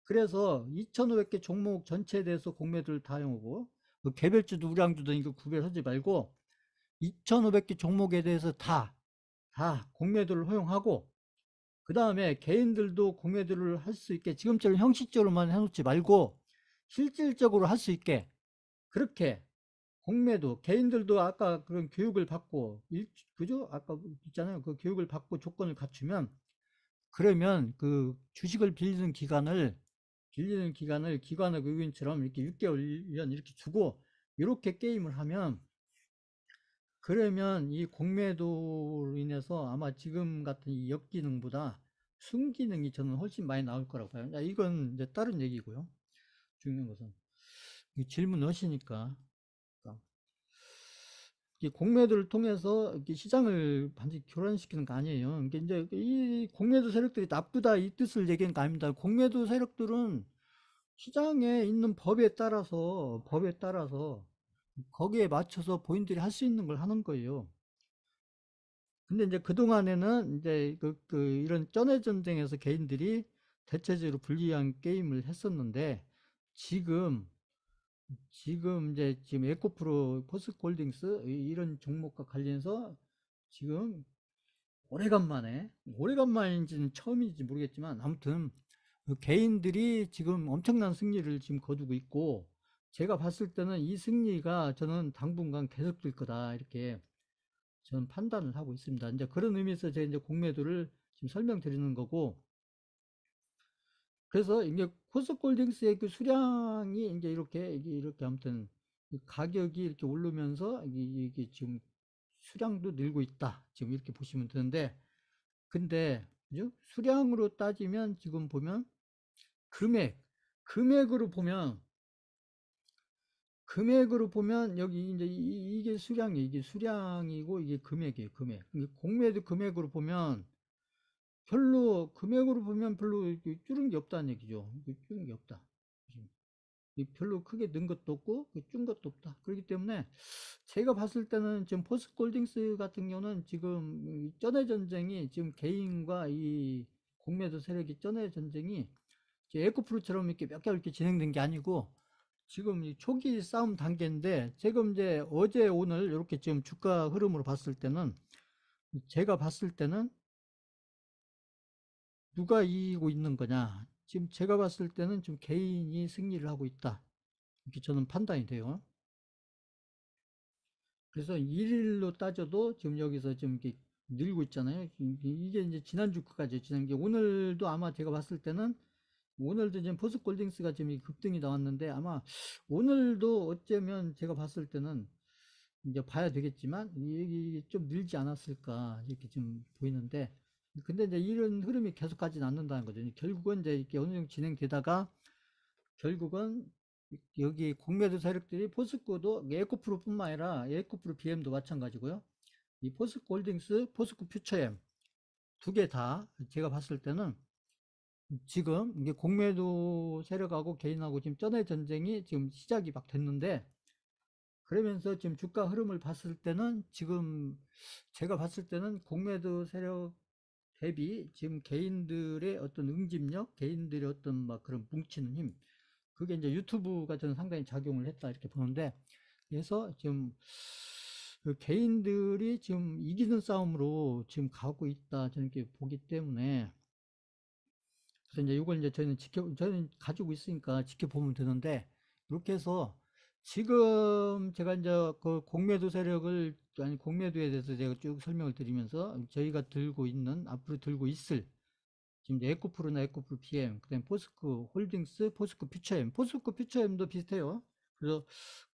A: 그래서 2,500개 종목 전체에 대해서 공매도를 다 허용하고, 그 개별주도 우량주도 이거 구별하지 말고 2,500개 종목에 대해서 다 공매도를 허용하고, 그 다음에 개인들도 공매도를 할 수 있게 지금처럼 형식적으로만 해놓지 말고 실질적으로 할 수 있게, 그렇게 공매도 개인들도 아까 그런 교육을 받고 그죠? 아까 있잖아요. 그 교육을 받고 조건을 갖추면, 그러면 그 주식을 빌리는 기간을 기관의 의원처럼 이렇게 6개월, 1년 이렇게 주고 이렇게 게임을 하면, 그러면 이 공매도로 인해서 아마 지금 같은 이 역기능보다 순기능이 저는 훨씬 많이 나올 거라고 봐요. 이건 이제 다른 얘기고요. 중요한 것은 질문을 하시니까 이 공매도를 통해서 이렇게 시장을 반드시 교란시키는 거 아니에요. 이게 이제 이 공매도 세력들이 나쁘다 이 뜻을 얘기하는 거 아닙니다. 공매도 세력들은 시장에 있는 법에 따라서 거기에 맞춰서 본인들이 할 수 있는 걸 하는 거예요. 근데 이제 그동안에는 이제 이런 쩐해 전쟁에서 개인들이 대체적으로 불리한 게임을 했었는데, 지금 지금 에코프로 포스코홀딩스 이런 종목과 관련해서 지금 오래간만인지는 처음인지 모르겠지만, 아무튼 그 개인들이 지금 엄청난 승리를 지금 거두고 있고, 제가 봤을 때는 이 승리가 저는 당분간 계속될 거다 이렇게 저는 판단을 하고 있습니다. 이제 그런 의미에서 제가 이제 공매도를 지금 설명드리는 거고, 그래서 이제 코스골딩스의 그 수량이 이제 이렇게 아무튼 가격이 이렇게 오르면서 이게 지금 수량도 늘고 있다. 지금 이렇게 보시면 되는데, 근데 그죠? 수량으로 따지면 지금 보면 금액, 금액으로 보면 금액으로 보면 여기 이제 이게 수량이고 이게 금액이에요, 금액. 공매도 금액으로 보면 별로 이렇게 줄은 게 없다는 얘기죠. 이게 줄은 게 없다. 별로 크게 는 것도 없고 준 것도 없다. 그렇기 때문에 제가 봤을 때는 지금 포스코홀딩스 같은 경우는 지금 쩐해 전쟁이 지금 개인과 이 공매도 세력이 쩐해 전쟁이 에코프로처럼 이렇게 몇 개월 이렇게 진행된 게 아니고, 지금 이 초기 싸움 단계인데, 지금 이제 어제 오늘 이렇게 지금 주가 흐름으로 봤을 때는 제가 봤을 때는 누가 이기고 있는 거냐? 지금 제가 봤을 때는 좀 개인이 승리를 하고 있다. 이렇게 저는 판단이 돼요. 그래서 일일로 따져도 지금 여기서 지금 이렇게 늘고 있잖아요. 이게 이제 지난주 끝까지 지난 게 오늘도 아마 제가 봤을 때는 오늘도 지금 포스코홀딩스가 지금 급등이 나왔는데 아마 오늘도 어쩌면 제가 봤을 때는 이제 봐야 되겠지만 이게 좀 늘지 않았을까 이렇게 좀 보이는데 근데 이제 이런 흐름이 계속 가지는 않는다는 거죠. 결국은 이제 이렇게 어느 정도 진행되다가 결국은 여기 공매도 세력들이 포스코도 에코프로뿐만 아니라 에코프로 BM도 마찬가지고요. 이 포스코 홀딩스, 포스코 퓨처엠 두 개 다 제가 봤을 때는 지금 이게 공매도 세력하고 개인하고 지금 쩐의 전쟁이 지금 시작이 막 됐는데 그러면서 지금 주가 흐름을 봤을 때는 지금 제가 봤을 때는 공매도 세력 대비 지금 개인들의 어떤 응집력, 개인들의 어떤 막 그런 뭉치는 힘, 그게 이제 유튜브가 저는 상당히 작용을 했다 이렇게 보는데, 그래서 지금 그 개인들이 지금 이기는 싸움으로 지금 가고 있다 저는 이렇게 보기 때문에 그래서 이제 이걸 이제 저는 가지고 있으니까 지켜보면 되는데 이렇게 해서 지금 제가 이제 그 공매도 세력을 아니 공매도에 대해서 제가 쭉 설명을 드리면서 저희가 들고 있는 앞으로 들고 있을 지금 이제 에코프로나 에코프로 PM 그다음에 포스코 홀딩스 포스코 퓨처엠 포스코 퓨처엠도 비슷해요. 그래서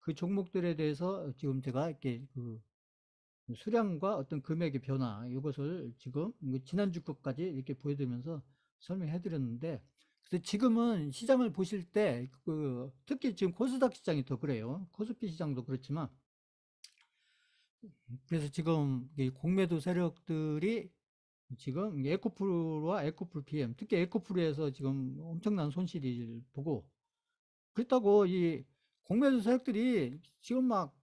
A: 그 종목들에 대해서 지금 제가 이렇게 그 수량과 어떤 금액의 변화 이것을 지금 지난주 것까지 이렇게 보여드리면서 설명해 드렸는데 그래서 지금은 시장을 보실 때 그 특히 지금 코스닥 시장이 더 그래요. 코스피 시장도 그렇지만 그래서 지금 이 공매도 세력들이 지금 에코프로와 에코프로 PM 특히 에코프로에서 지금 엄청난 손실을 보고 그렇다고 이 공매도 세력들이 지금 막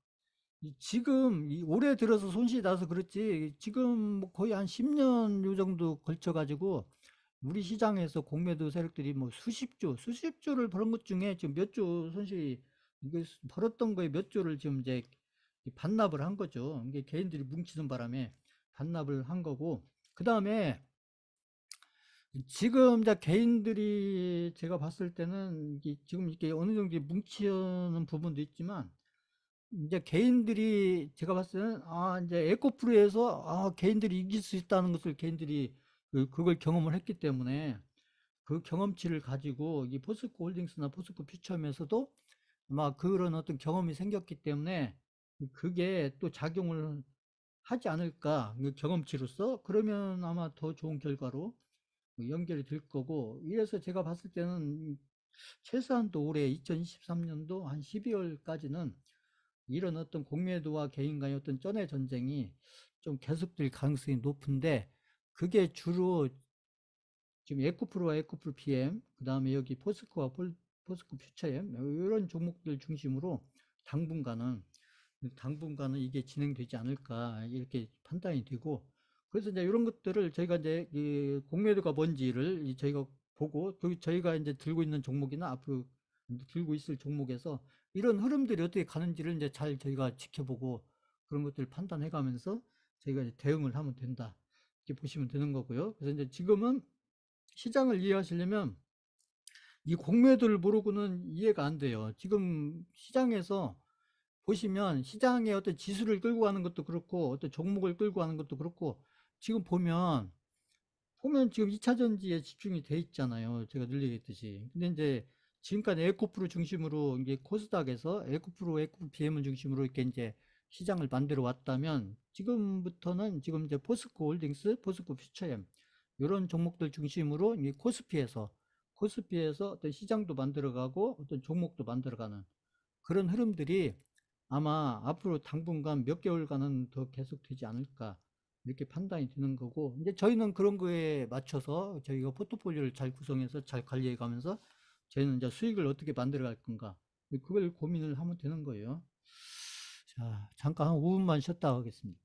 A: 지금 올해 들어서 손실이 나서 그렇지 지금 뭐 거의 한 10년 요 정도 걸쳐 가지고 우리 시장에서 공매도 세력들이 뭐 수십조를 벌은 것 중에 지금 몇 조 손실이 이게 벌었던 거에 몇 조를 지금 이제 반납을 한 거죠. 이게 개인들이 뭉치는 바람에 반납을 한 거고 그 다음에 지금 이제 개인들이 제가 봤을 때는 이게 지금 이렇게 어느 정도 뭉치는 부분도 있지만 이제 개인들이 제가 봤을 때는 이제 에코프로에서 개인들이 이길 수 있다는 것을 개인들이 그걸 경험을 했기 때문에 그 경험치를 가지고 이 포스코 홀딩스나 포스코 퓨처엠에서도 아마 그런 어떤 경험이 생겼기 때문에 그게 또 작용을 하지 않을까 그 경험치로서 그러면 아마 더 좋은 결과로 연결이 될 거고 이래서 제가 봤을 때는 최소한 또 올해 2023년도 한 12월까지는 이런 어떤 공매도와 개인 간의 어떤 쩐의 전쟁이 좀 계속될 가능성이 높은데 그게 주로 지금 에코프로와 에코프로 PM 그다음에 여기 포스코와 포스코 퓨처엠 이런 종목들 중심으로 당분간은 이게 진행되지 않을까 이렇게 판단이 되고 그래서 이제 이런 것들을 저희가 이제 이 공매도가 뭔지를 저희가 보고 저희가 이제 들고 있는 종목이나 앞으로 들고 있을 종목에서 이런 흐름들이 어떻게 가는지를 이제 잘 저희가 지켜보고 그런 것들을 판단해 가면서 저희가 이제 대응을 하면 된다. 이렇게 보시면 되는 거고요. 그래서 이제 지금은 시장을 이해하시려면 이 공매도를 모르고는 이해가 안 돼요. 지금 시장에서 보시면 시장의 어떤 지수를 끌고 가는 것도 그렇고 어떤 종목을 끌고 가는 것도 그렇고 지금 보면 지금 2차 전지에 집중이 돼 있잖아요. 제가 늘 얘기했듯이. 근데 이제 지금까지 에코프로 중심으로 이제 코스닥에서 에코프로 BM을 중심으로 이렇게 이제 시장을 만들어 왔다면 지금부터는 지금 이제 포스코 홀딩스, 포스코 퓨처엠 이런 종목들 중심으로 이 코스피에서 어떤 시장도 만들어가고 어떤 종목도 만들어가는 그런 흐름들이 아마 앞으로 당분간 몇 개월간은 더 계속되지 않을까 이렇게 판단이 되는 거고 이제 저희는 그런 거에 맞춰서 저희가 포트폴리오를 잘 구성해서 잘 관리해 가면서 저희는 이제 수익을 어떻게 만들어 갈 건가 그걸 고민을 하면 되는 거예요. 자, 잠깐 한 5분만 쉬었다 하겠습니다.